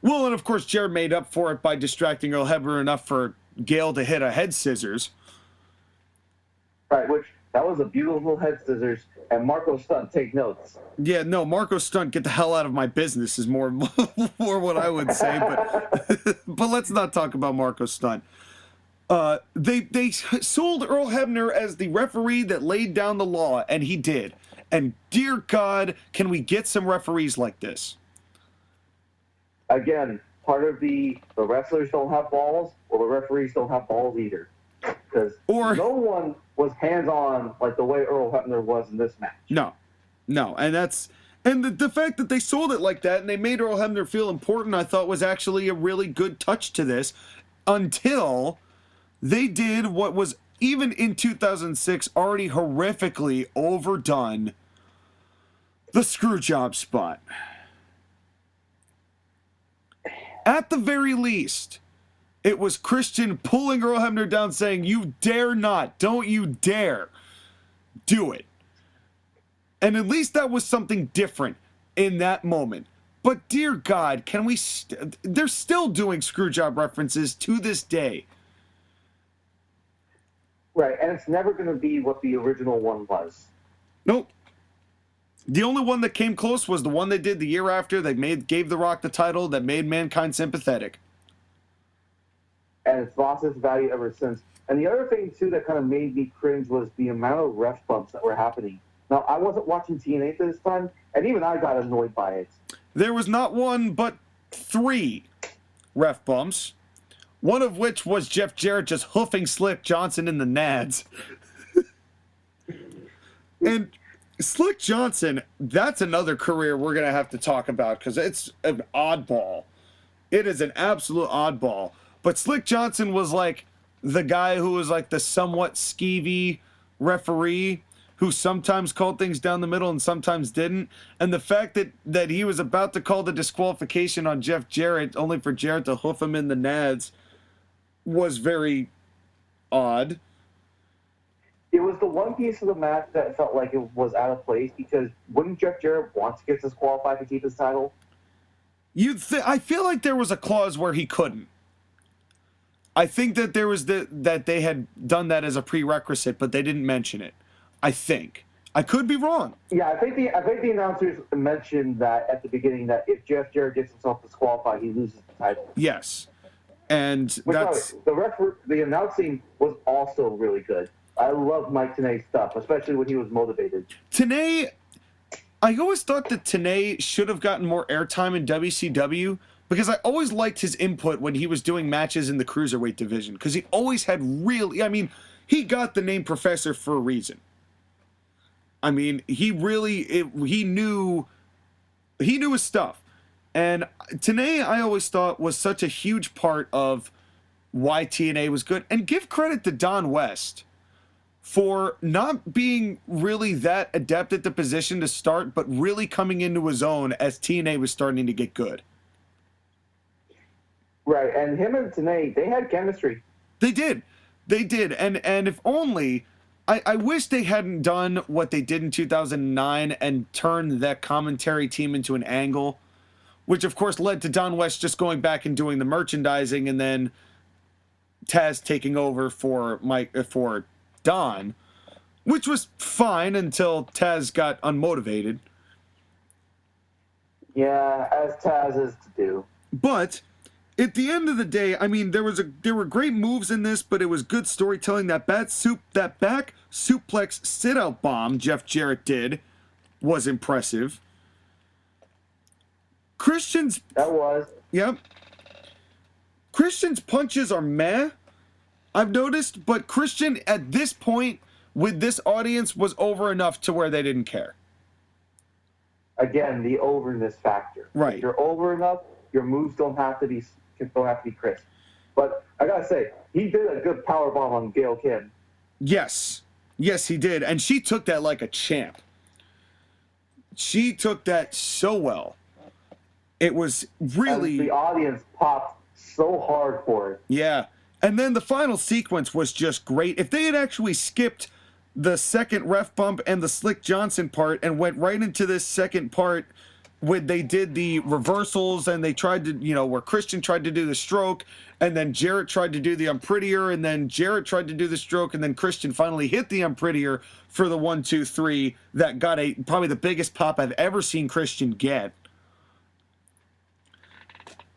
Well, and of course, Jarrett made up for it by distracting Earl Hebner enough for Gale to hit a head scissors. Right, which that was a beautiful head scissors, and Marco Stunt, take notes. Yeah, no, Marco Stunt, get the hell out of my business is more what I would say, but but let's not talk about Marco Stunt. They sold Earl Hebner as the referee that laid down the law, and he did. And dear God, can we get some referees like this? Again, part of the wrestlers don't have balls, or the referees don't have balls either. Because no one was hands-on like the way Earl Hebner was in this match. No, and the fact that they sold it like that and they made Earl Hebner feel important, I thought was actually a really good touch to this, until they did what was, even in 2006, already horrifically overdone, the screw job spot. At the very least, it was Christian pulling Earl Hebner down saying, "You dare not, don't you dare do it." And at least that was something different in that moment. But dear God, can we... they're still doing screwjob references to this day. Right, and it's never going to be what the original one was. Nope. The only one that came close was the one they did the year after. They gave The Rock the title that made Mankind sympathetic. And it's lost its value ever since. And the other thing, too, that kind of made me cringe was the amount of ref bumps that were happening. Now, I wasn't watching TNA at this time, and even I got annoyed by it. There was not one, but 3 ref bumps. One of which was Jeff Jarrett just hoofing Slick Johnson in the nads. And Slick Johnson, that's another career we're going to have to talk about because it's an oddball. It is an absolute oddball. But Slick Johnson was like the guy who was like the somewhat skeevy referee who sometimes called things down the middle and sometimes didn't. And the fact that he was about to call the disqualification on Jeff Jarrett only for Jarrett to hoof him in the nads was very odd. It was the one piece of the match that felt like it was out of place because wouldn't Jeff Jarrett want to get disqualified to keep his title? I feel like there was a clause where he couldn't. I think that there was that they had done that as a prerequisite, but they didn't mention it. I think. I could be wrong. Yeah, I think the announcers mentioned that at the beginning that if Jeff Jarrett gets himself disqualified, he loses the title. Yes. And that's... The announcing was also really good. I love Mike Tenay's stuff, especially when he was motivated. Tenay, I always thought that Tenay should have gotten more airtime in WCW because I always liked his input when he was doing matches in the cruiserweight division because he always had really... I mean, he got the name Professor for a reason. I mean, he knew his stuff. And Tenay, I always thought, was such a huge part of why TNA was good. And give credit to Don West for not being really that adept at the position to start, but really coming into his own as TNA was starting to get good. Right, and him and Tenay, they had chemistry. They did. And if only I wish they hadn't done what they did in 2009 and turned that commentary team into an angle, which of course led to Don West just going back and doing the merchandising, and then Taz taking over for Don, which was fine until Taz got unmotivated. Yeah, as Taz is to do. But at the end of the day, I mean, there were great moves in this, but it was good storytelling. That back suplex sit-out bomb Jeff Jarrett did was impressive. Christian's... That was. Yep. Christian's punches are meh, I've noticed, but Christian, at this point, with this audience, was over enough to where they didn't care. Again, the overness factor. Right. If you're over enough, your moves don't have to be crisp. But I gotta say, he did a good powerbomb on Gail Kim. Yes. Yes, he did. And she took that like a champ. She took that so well. It was really... And the audience popped so hard for it. Yeah. And then the final sequence was just great. If they had actually skipped the second ref bump and the Slick Johnson part and went right into this second part where they did the reversals and they tried to, where Christian tried to do the stroke and then Jarrett tried to do the unprettier and then Jarrett tried to do the stroke and then Christian finally hit the unprettier for the 1, 2, 3 that got probably the biggest pop I've ever seen Christian get.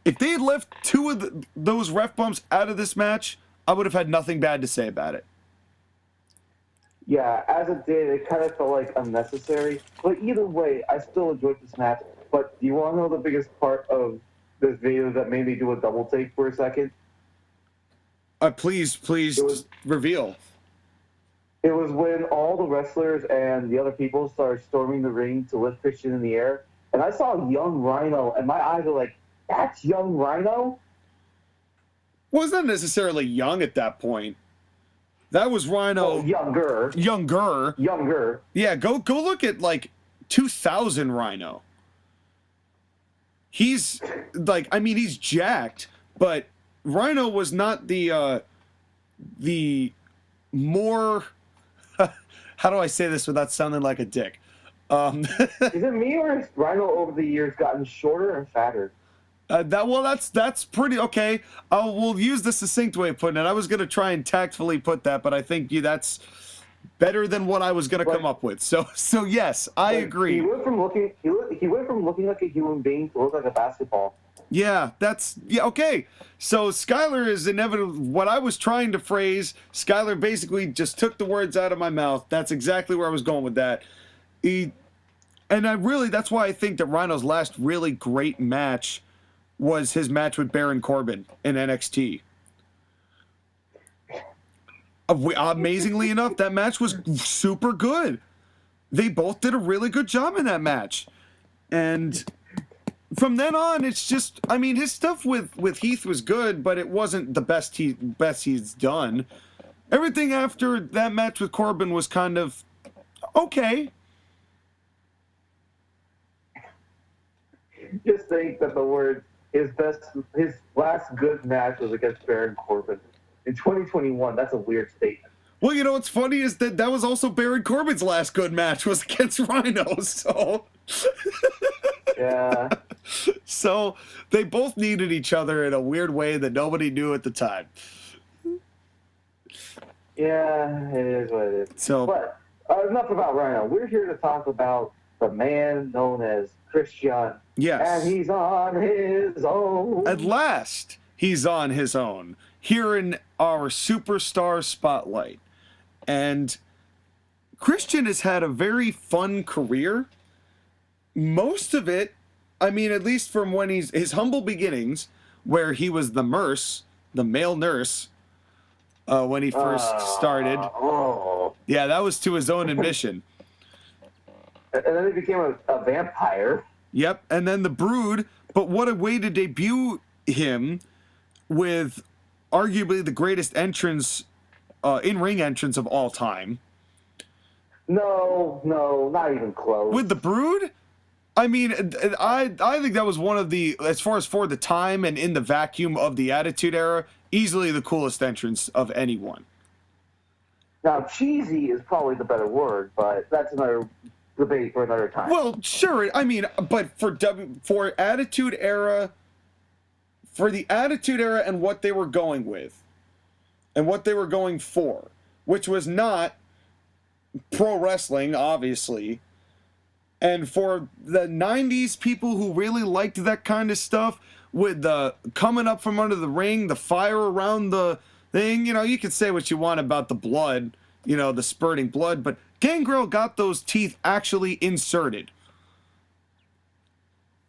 If they had left two of those ref bumps out of this match, I would have had nothing bad to say about it. Yeah, as it did, it kind of felt like unnecessary. But either way, I still enjoyed this match. But do you want to know the biggest part of this video that made me do a double take for a second? Please reveal. It was when all the wrestlers and the other people started storming the ring to lift Christian in the air. And I saw young Rhino, and my eyes were like, that's young Rhino? Well, it's not necessarily young at that point. That was Rhino. Oh, younger. Younger. Yeah, go look at, 2000 Rhino. He's, he's jacked, but Rhino was not the more... How do I say this without sounding like a dick? Is it me or has Rhino over the years gotten shorter and fatter? That's pretty okay. We'll use the succinct way of putting it. I was gonna try and tactfully put that, but I think that's better than what I was gonna come up with. So yes, I agree. He went from looking like a human being to look like a basketball. Yeah, okay. So Skylar is inevitably what I was trying to phrase. Skylar basically just took the words out of my mouth. That's exactly where I was going with that. That's why I think that Rhino's last really great match was his match with Baron Corbin in NXT. Amazingly enough, that match was super good. They both did a really good job in that match. And from then on, it's just, his stuff with Heath was good, but it wasn't the best he's done. Everything after that match with Corbin was kind of okay. Just think that the word his last good match was against Baron Corbin in 2021. That's a weird statement. Well, what's funny is that was also Baron Corbin's last good match was against Rhino. So yeah. So they both needed each other in a weird way that nobody knew at the time. Yeah, it is what it is. So, but enough about Rhino. We're here to talk about the man known as Christian. Yes. And he's on his own. At last, he's on his own. Here in our superstar spotlight. And Christian has had a very fun career. Most of it, at least from when his humble beginnings, where he was the male nurse, when he first started. Yeah, that was to his own admission. And then he became a vampire. Yep, and then the Brood, but what a way to debut him with arguably the greatest entrance, in-ring entrance of all time. No, not even close. With the Brood? I think that was one of the, as far as for the time and in the vacuum of the Attitude Era, easily the coolest entrance of anyone. Now, cheesy is probably the better word, but that's another debate for another time. Well, sure. I mean, but for Attitude Era, for the Attitude Era and what they were going with, and what they were going for, which was not pro wrestling, obviously, and for the 90s people who really liked that kind of stuff, with the coming up from under the ring, the fire around the thing, you know, you could say what you want about the blood, you know, the spurting blood, but Gangrel got those teeth actually inserted.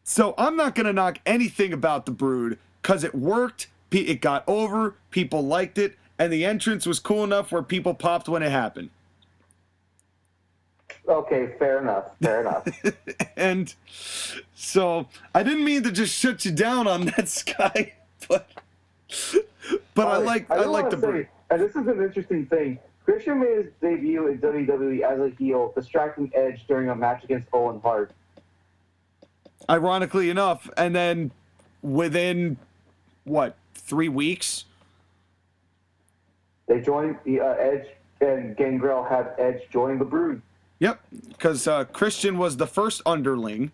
So I'm not going to knock anything about the Brood, because it worked, it got over, people liked it, and the entrance was cool enough where people popped when it happened. Okay, fair enough. And so I didn't mean to just shut you down on that, Sky, but I like the Brood. And this is an interesting thing. Christian made his debut in WWE as a heel, distracting Edge during a match against Owen Hart. Ironically enough, and then within, 3 weeks? They joined the Edge, and Gangrel had Edge join the Brood. Yep, because Christian was the first underling,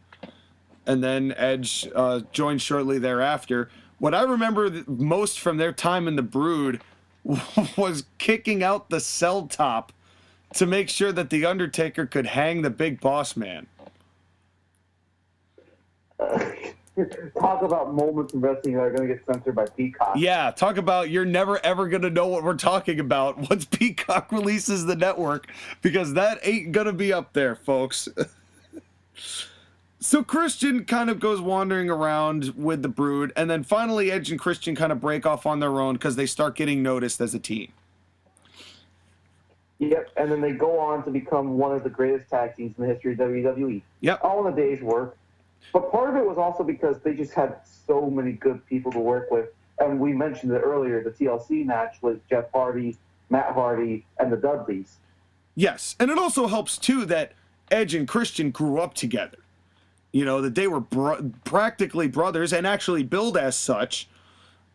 and then Edge joined shortly thereafter. What I remember most from their time in the Brood was kicking out the cell top to make sure that the Undertaker could hang the Big Boss Man. Talk about moments in wrestling that are going to get censored by Peacock. Yeah, talk about you're never ever going to know what we're talking about once Peacock releases the network, because that ain't going to be up there, folks. So Christian kind of goes wandering around with the Brood, and then finally Edge and Christian kind of break off on their own because they start getting noticed as a team. Yep, and then they go on to become one of the greatest tag teams in the history of WWE. Yep. All in a day's work. But part of it was also because they just had so many good people to work with. And we mentioned it earlier, the TLC match with Jeff Hardy, Matt Hardy, and the Dudleys. Yes, and it also helps, too, that Edge and Christian grew up together. You know, that they were practically brothers and actually billed as such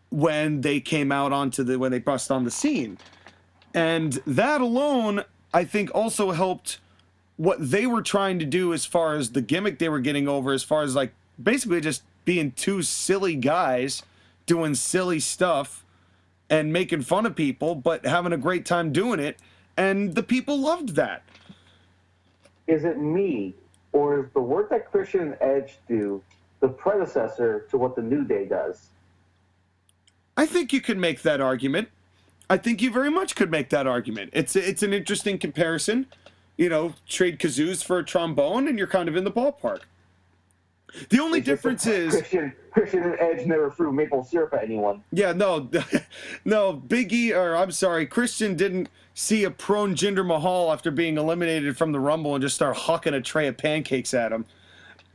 when they came out when they bust on the scene. And that alone, I think, also helped what they were trying to do as far as the gimmick they were getting over, as far as, like, basically just being two silly guys doing silly stuff and making fun of people, but having a great time doing it. And the people loved that. Is it me, or is the work that Christian and Edge do the predecessor to what the New Day does? I think you could make that argument. I think you very much could make that argument. It's an interesting comparison. You know, trade kazoos for a trombone, and you're kind of in the ballpark. The only difference is Christian and Edge never threw maple syrup at anyone. Yeah, no, Christian didn't see a prone Jinder Mahal after being eliminated from the Rumble and just start hucking a tray of pancakes at him.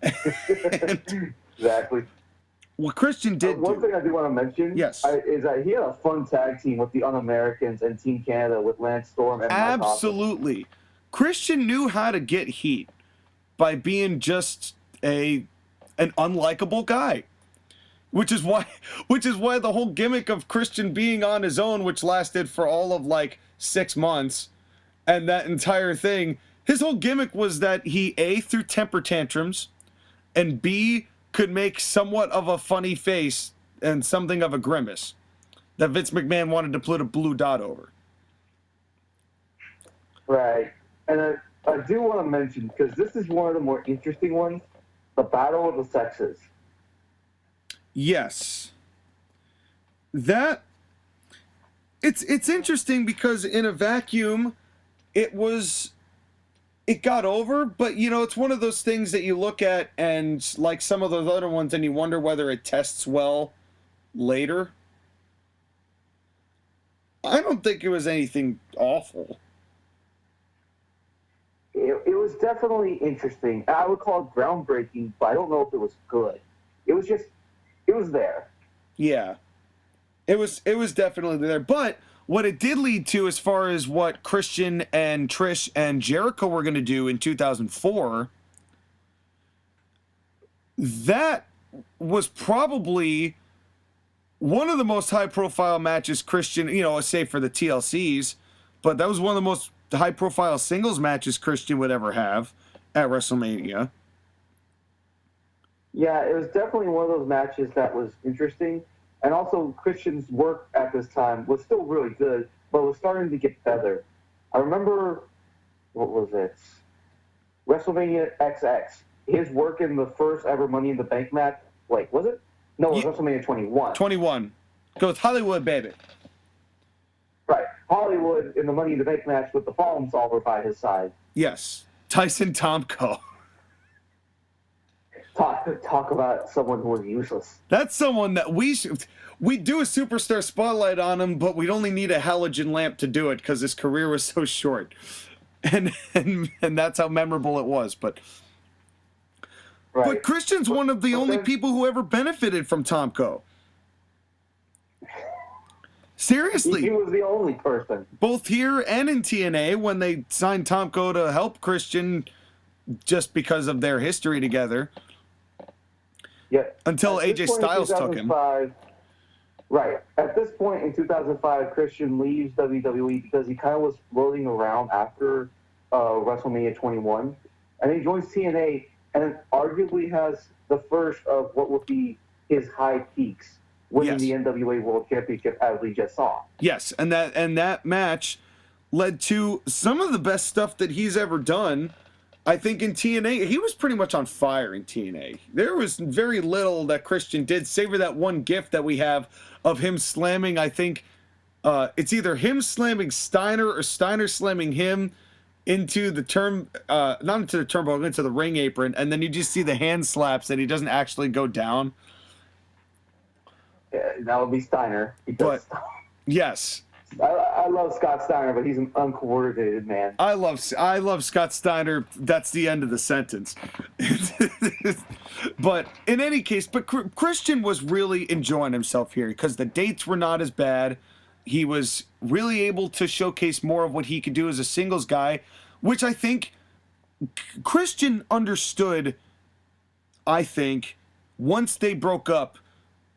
Exactly. What Christian did One thing I do want to mention is that he had a fun tag team with the Un-Americans and Team Canada with Lance Storm and Mike Absolutely. Christian knew how to get heat by being just an unlikable guy. Which is why the whole gimmick of Christian being on his own, which lasted for all of like 6 months, and that entire thing, his whole gimmick was that he A, threw temper tantrums, and B, could make somewhat of a funny face and something of a grimace that Vince McMahon wanted to put a blue dot over. Right. And I do want to mention, because this is one of the more interesting ones, the Battle of the Sexes. Yes. It's interesting because in a vacuum, it got over, but you know, it's one of those things that you look at and like some of those other ones and you wonder whether it tests well later. I don't think it was anything awful. It was definitely interesting. I would call it groundbreaking, but I don't know if it was good. It was there. Yeah. It was definitely there. But what it did lead to, as far as what Christian and Trish and Jericho were going to do in 2004, that was probably one of the most high-profile matches Christian, you know, save for the TLCs, but that was one of the most high-profile singles matches Christian would ever have at WrestleMania. Yeah, it was definitely one of those matches that was interesting. And also, Christian's work at this time was still really good, but was starting to get better. I remember, what was it? WrestleMania XX. His work in the first ever Money in the Bank match. Wait, was it? No, it was WrestleMania 21. 21. Goes Hollywood, baby. Right. Hollywood in the Money in the Bank match with the problem solver by his side. Yes. Tyson Tomko. Talk about someone who was useless. That's someone that we do a superstar spotlight on him, but we'd only need a halogen lamp to do it because his career was so short. And that's how memorable it was. But Christian's one of the only people who ever benefited from Tomko. Seriously. He was the only person. Both here and in TNA when they signed Tomko to help Christian just because of their history together. Yeah. Until AJ Styles took him. Right. At this point in 2005, Christian leaves WWE because he kind of was floating around after WrestleMania 21. And he joins TNA and arguably has the first of what would be his high peaks, winning the NWA World Championship, as we just saw. Yes, and that match led to some of the best stuff that he's ever done. I think in TNA, he was pretty much on fire in TNA. There was very little that Christian did, save for that one gif that we have of him slamming, I think, it's either him slamming Steiner or Steiner slamming him into the not into the turnbuckle, into the ring apron, and then you just see the hand slaps and he doesn't actually go down. Yeah, that would be Steiner. But, yes. I love Scott Steiner, but he's an uncoordinated man. I love Scott Steiner. That's the end of the sentence. But in any case, Christian was really enjoying himself here because the dates were not as bad. He was really able to showcase more of what he could do as a singles guy, which I think Christian understood, I think, once they broke up,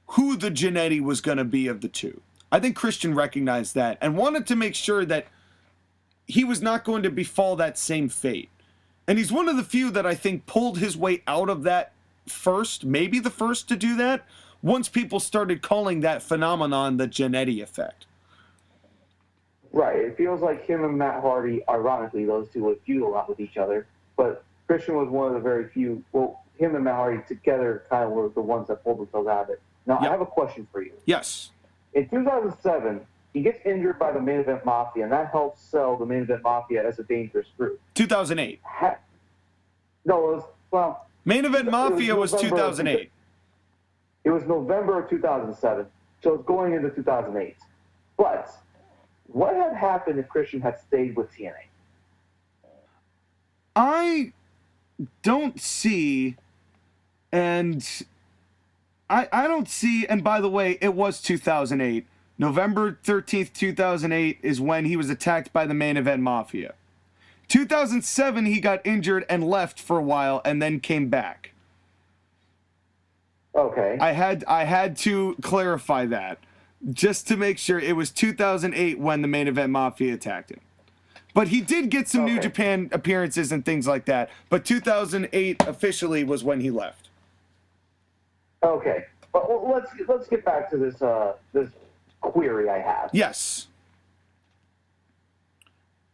who the Jannetty was going to be of the two. I think Christian recognized that and wanted to make sure that he was not going to befall that same fate. And he's one of the few that I think pulled his way out of that first, maybe the first to do that, once people started calling that phenomenon the Jannetty Effect. Right. It feels like him and Matt Hardy, ironically, those two would feud a lot with each other. But Christian was one of the very few, well, him and Matt Hardy together kind of were the ones that pulled themselves out of it. Now, I have a question for you. Yes. In 2007, he gets injured by the Main Event Mafia, and that helps sell the Main Event Mafia as a dangerous group. 2008. No, it was, Main Event Mafia was 2008. It was November of 2007, so it's going into 2008. But what had happened if Christian had stayed with TNA? I don't see, and I don't see, and by the way, it was 2008. November 13th, 2008 is when he was attacked by the Main Event Mafia. 2007, he got injured and left for a while and then came back. Okay. I had to clarify that just to make sure it was 2008 when the Main Event Mafia attacked him. But he did get some New Japan appearances and things like that. But 2008 officially was when he left. Okay, but let's get back to this query I have. Yes.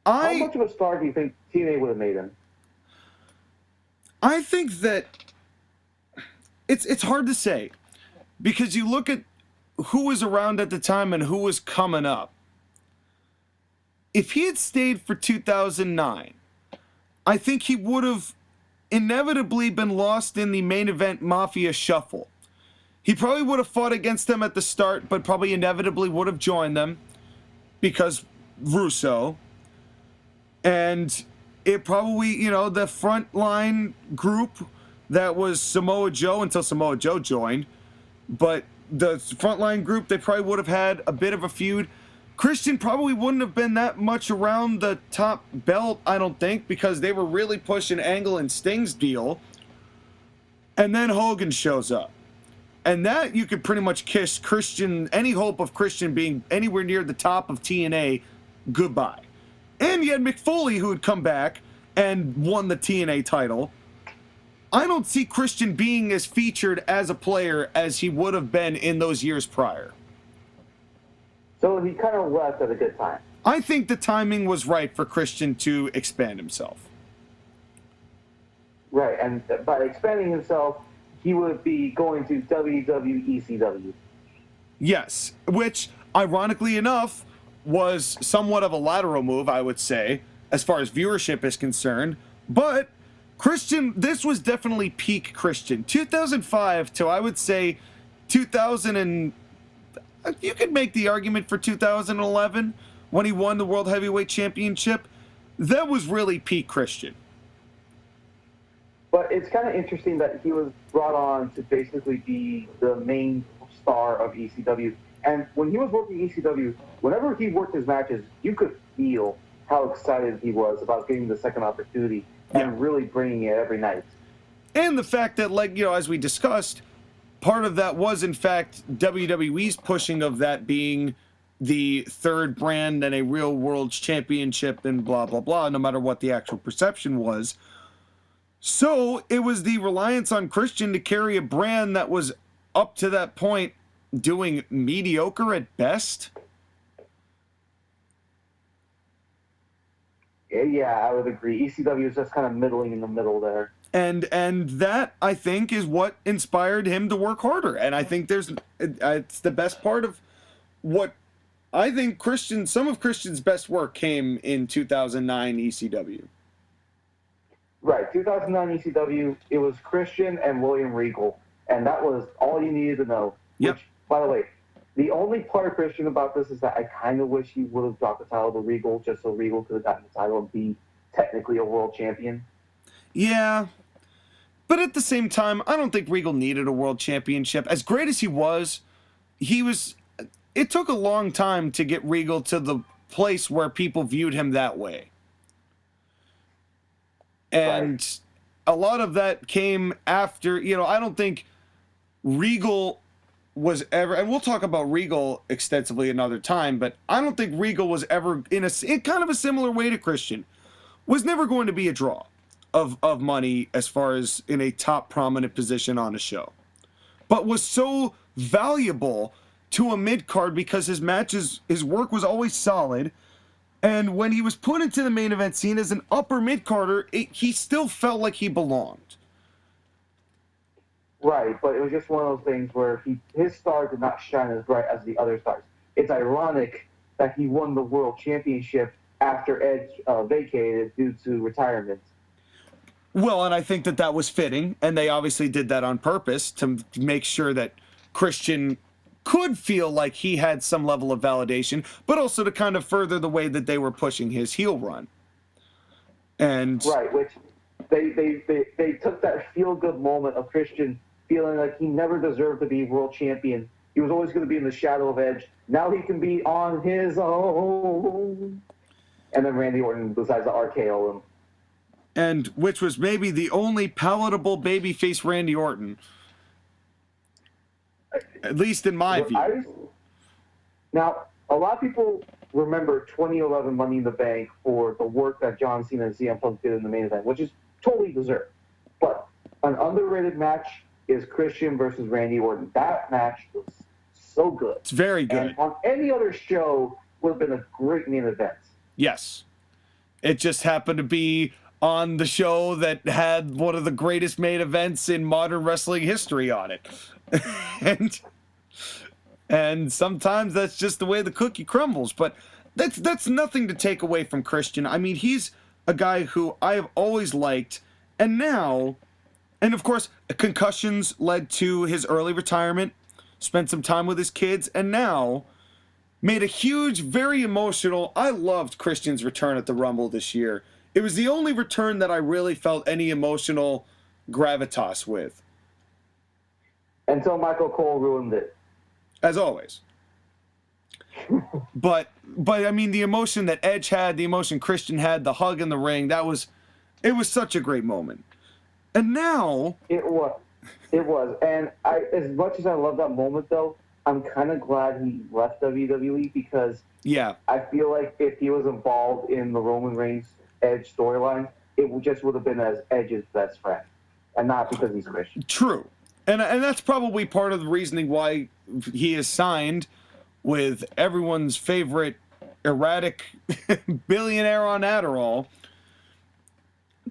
How much of a star do you think TNA would have made him? I think that it's hard to say because you look at who was around at the time and who was coming up. If he had stayed for 2009, I think he would have inevitably been lost in the Main Event Mafia shuffle. He probably would have fought against them at the start, but probably inevitably would have joined them because Russo. And it probably, the frontline group that was Samoa Joe until Samoa Joe joined. But the frontline group, they probably would have had a bit of a feud. Christian probably wouldn't have been that much around the top belt, I don't think, because they were really pushing Angle and Sting's deal. And then Hogan shows up. And that you could pretty much kiss Christian, any hope of Christian being anywhere near the top of TNA, goodbye. And you had McFoley, who had come back and won the TNA title. I don't see Christian being as featured as a player as he would have been in those years prior. So he kind of left at a good time. I think the timing was right for Christian to expand himself. Right, and by expanding himself, he would be going to WWE ECW. Yes, which, ironically enough, was somewhat of a lateral move, I would say, as far as viewership is concerned. But Christian, this was definitely peak Christian. 2005 to, I would say, 2000 and... You could make the argument for 2011, when he won the World Heavyweight Championship. That was really peak Christian. But it's kind of interesting that he was brought on to basically be the main star of ECW. And when he was working ECW, whenever he worked his matches, you could feel how excited he was about getting the second opportunity and really bringing it every night. And the fact that, like, you know, as we discussed, part of that was, in fact, WWE's pushing of that being the third brand and a real world championship and blah, blah, blah, no matter what the actual perception was. So it was the reliance on Christian to carry a brand that was up to that point doing mediocre at best. Yeah, I would agree. ECW is just kind of middling in the middle there. And that, I think, is what inspired him to work harder. And I think it's the best part of what I think some of Christian's best work came in 2009 ECW. Right, 2009 ECW, it was Christian and William Regal, and that was all you needed to know. Yep. Which, by the way, the only part Christian about this is that I kind of wish he would have dropped the title to Regal, just so Regal could have gotten the title and be technically a world champion. Yeah, but at the same time, I don't think Regal needed a world championship. As great as he was, it took a long time to get Regal to the place where people viewed him that way. And a lot of that came after, you know, I don't think Regal was ever, and we'll talk about Regal extensively another time, but I don't think Regal was ever, in kind of a similar way to Christian, was never going to be a draw of money as far as in a top prominent position on a show, but was so valuable to a mid-card because his matches, his work was always solid. And when he was put into the main event scene as an upper mid-carder, he still felt like he belonged. Right, but it was just one of those things where his star did not shine as bright as the other stars. It's ironic that he won the World Championship after Edge vacated due to retirement. Well, and I think that was fitting, and they obviously did that on purpose to make sure that Christian could feel like he had some level of validation, but also to kind of further the way that they were pushing his heel run. And right, which they took that feel-good moment of Christian feeling like he never deserved to be world champion. He was always going to be in the shadow of Edge. Now he can be on his own. And then Randy Orton decides to RKO him. And which was maybe the only palatable babyface Randy Orton. At least in my view. Now, a lot of people remember 2011 Money in the Bank for the work that John Cena and CM Punk did in the main event, which is totally deserved. But an underrated match is Christian versus Randy Orton. That match was so good. It's very good. And on any other show, would have been a great main event. Yes. It just happened to be on the show that had one of the greatest main events in modern wrestling history on it. and sometimes that's just the way the cookie crumbles. But that's nothing to take away from Christian. I mean, he's a guy who I have always liked, and now, and of course, concussions led to his early retirement, spent some time with his kids, and now made a huge, very emotional, I loved Christian's return at the Rumble this year. It was the only return that I really felt any emotional gravitas with. Until Michael Cole ruined it. As always. but I mean, the emotion that Edge had, the emotion Christian had, the hug in the ring, it was such a great moment. And now... It was. And as much as I love that moment, though, I'm kind of glad he left WWE because Yeah. I feel like if he was involved in the Roman Reigns Edge storyline, it would have been as Edge's best friend, and not because he's Christian. True. And that's probably part of the reasoning why he is signed with everyone's favorite erratic billionaire on Adderall,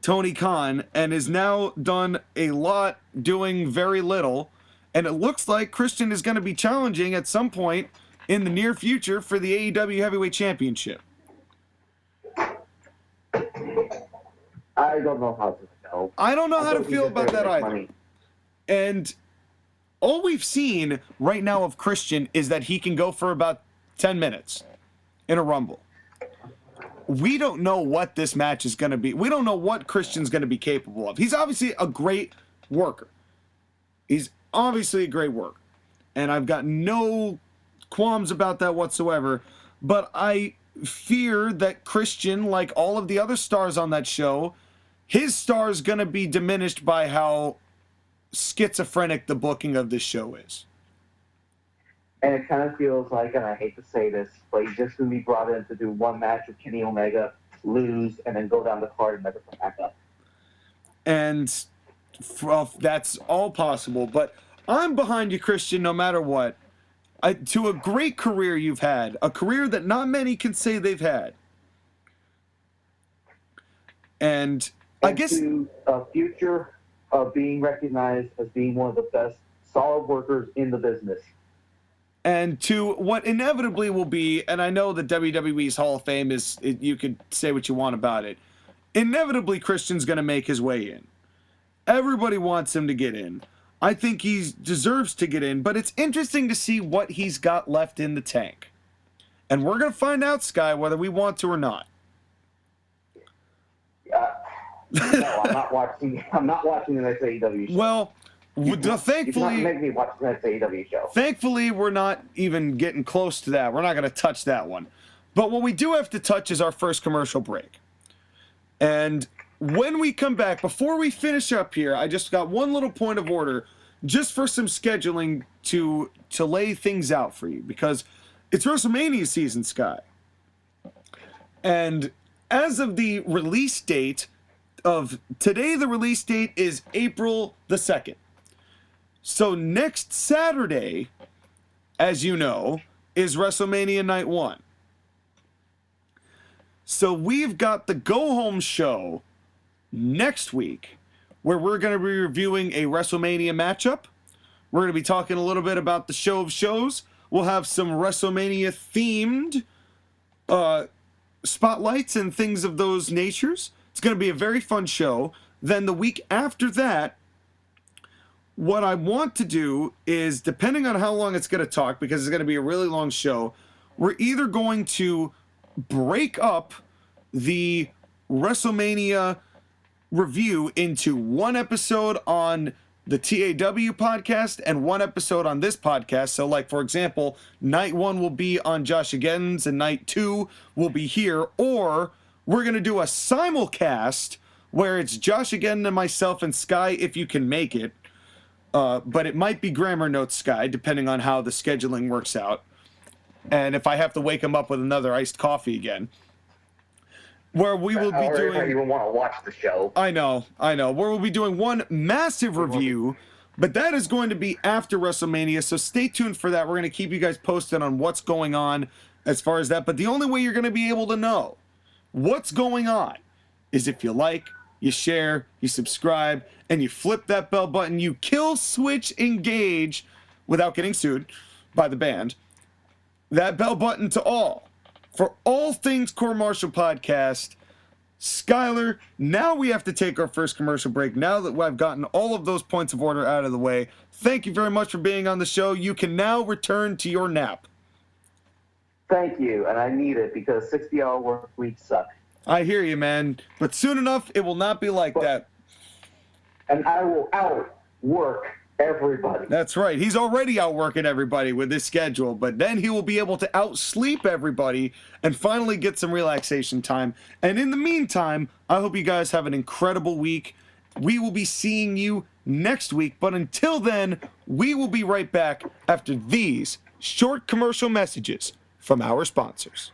Tony Khan, and is now done a lot doing very little. And it looks like Christian is going to be challenging at some point in the near future for the AEW Heavyweight Championship. I don't know how to go. I don't know how to feel about that either. Money. And all we've seen right now of Christian is that he can go for about 10 minutes in a Rumble. We don't know what this match is going to be. We don't know what Christian's going to be capable of. He's obviously a great worker. He's obviously a great worker. And I've got no qualms about that whatsoever. But I fear that Christian, like all of the other stars on that show, his star is going to be diminished by how schizophrenic the booking of this show is. And it kind of feels like, and I hate to say this, but he's just going to be brought in to do one match with Kenny Omega, lose, and then go down the card and never come back up. And well, that's all possible. But I'm behind you, Christian, no matter what. To a great career you've had, a career that not many can say they've had. And I guess to a future of being recognized as being one of the best solid workers in the business. And to what inevitably will be, and I know that WWE's Hall of Fame is, you could say what you want about it, inevitably Christian's going to make his way in. Everybody wants him to get in. I think he deserves to get in, but it's interesting to see what he's got left in the tank. And we're going to find out, Sky, whether we want to or not. No, I'm not watching the next AEW show. Well, thankfully, you cannot make me watch the next AEW show. Thankfully, we're not even getting close to that. We're not going to touch that one. But what we do have to touch is our first commercial break. And when we come back, before we finish up here, I just got one little point of order, just for some scheduling to lay things out for you, because it's WrestleMania season, Sky. And as of the release date of today, the release date is April the 2nd. So next Saturday, as you know, is WrestleMania Night 1. So we've got the go-home show next week, where we're going to be reviewing a WrestleMania matchup. We're going to be talking a little bit about the show of shows. We'll have some WrestleMania-themed spotlights and things of those natures. It's going to be a very fun show. Then the week after that, what I want to do is, depending on how long it's going to talk, because it's going to be a really long show, we're either going to break up the WrestleMania review into one episode on the TAW podcast and one episode on this podcast. So, like, for example, night 1 will be on Josh Again's and night 2 will be here. Or we're going to do a simulcast where it's Josh Again and myself and Sky, if you can make it. But it might be Grammar Notes Sky, depending on how the scheduling works out. And if I have to wake him up with another iced coffee again. Where we will be doing... I even want to watch the show. I know. Where we'll be doing one massive review, but that is going to be after WrestleMania, so stay tuned for that. We're going to keep you guys posted on what's going on as far as that, but the only way you're going to be able to know what's going on is if you like, you share, you subscribe, and you flip that bell button. You kill switch engage without getting sued by the band. That bell button to all. For all things Court-Martail podcast, Skyler, now we have to take our first commercial break. Now that I've gotten all of those points of order out of the way, thank you very much for being on the show. You can now return to your nap. Thank you, and I need it because 60-hour work weeks suck. I hear you, man. But soon enough, it will not be like that. And I will outwork everybody. That's right. He's already outworking everybody with his schedule, but then he will be able to outsleep everybody and finally get some relaxation time. And in the meantime, I hope you guys have an incredible week. We will be seeing you next week. But until then, we will be right back after these short commercial messages from our sponsors.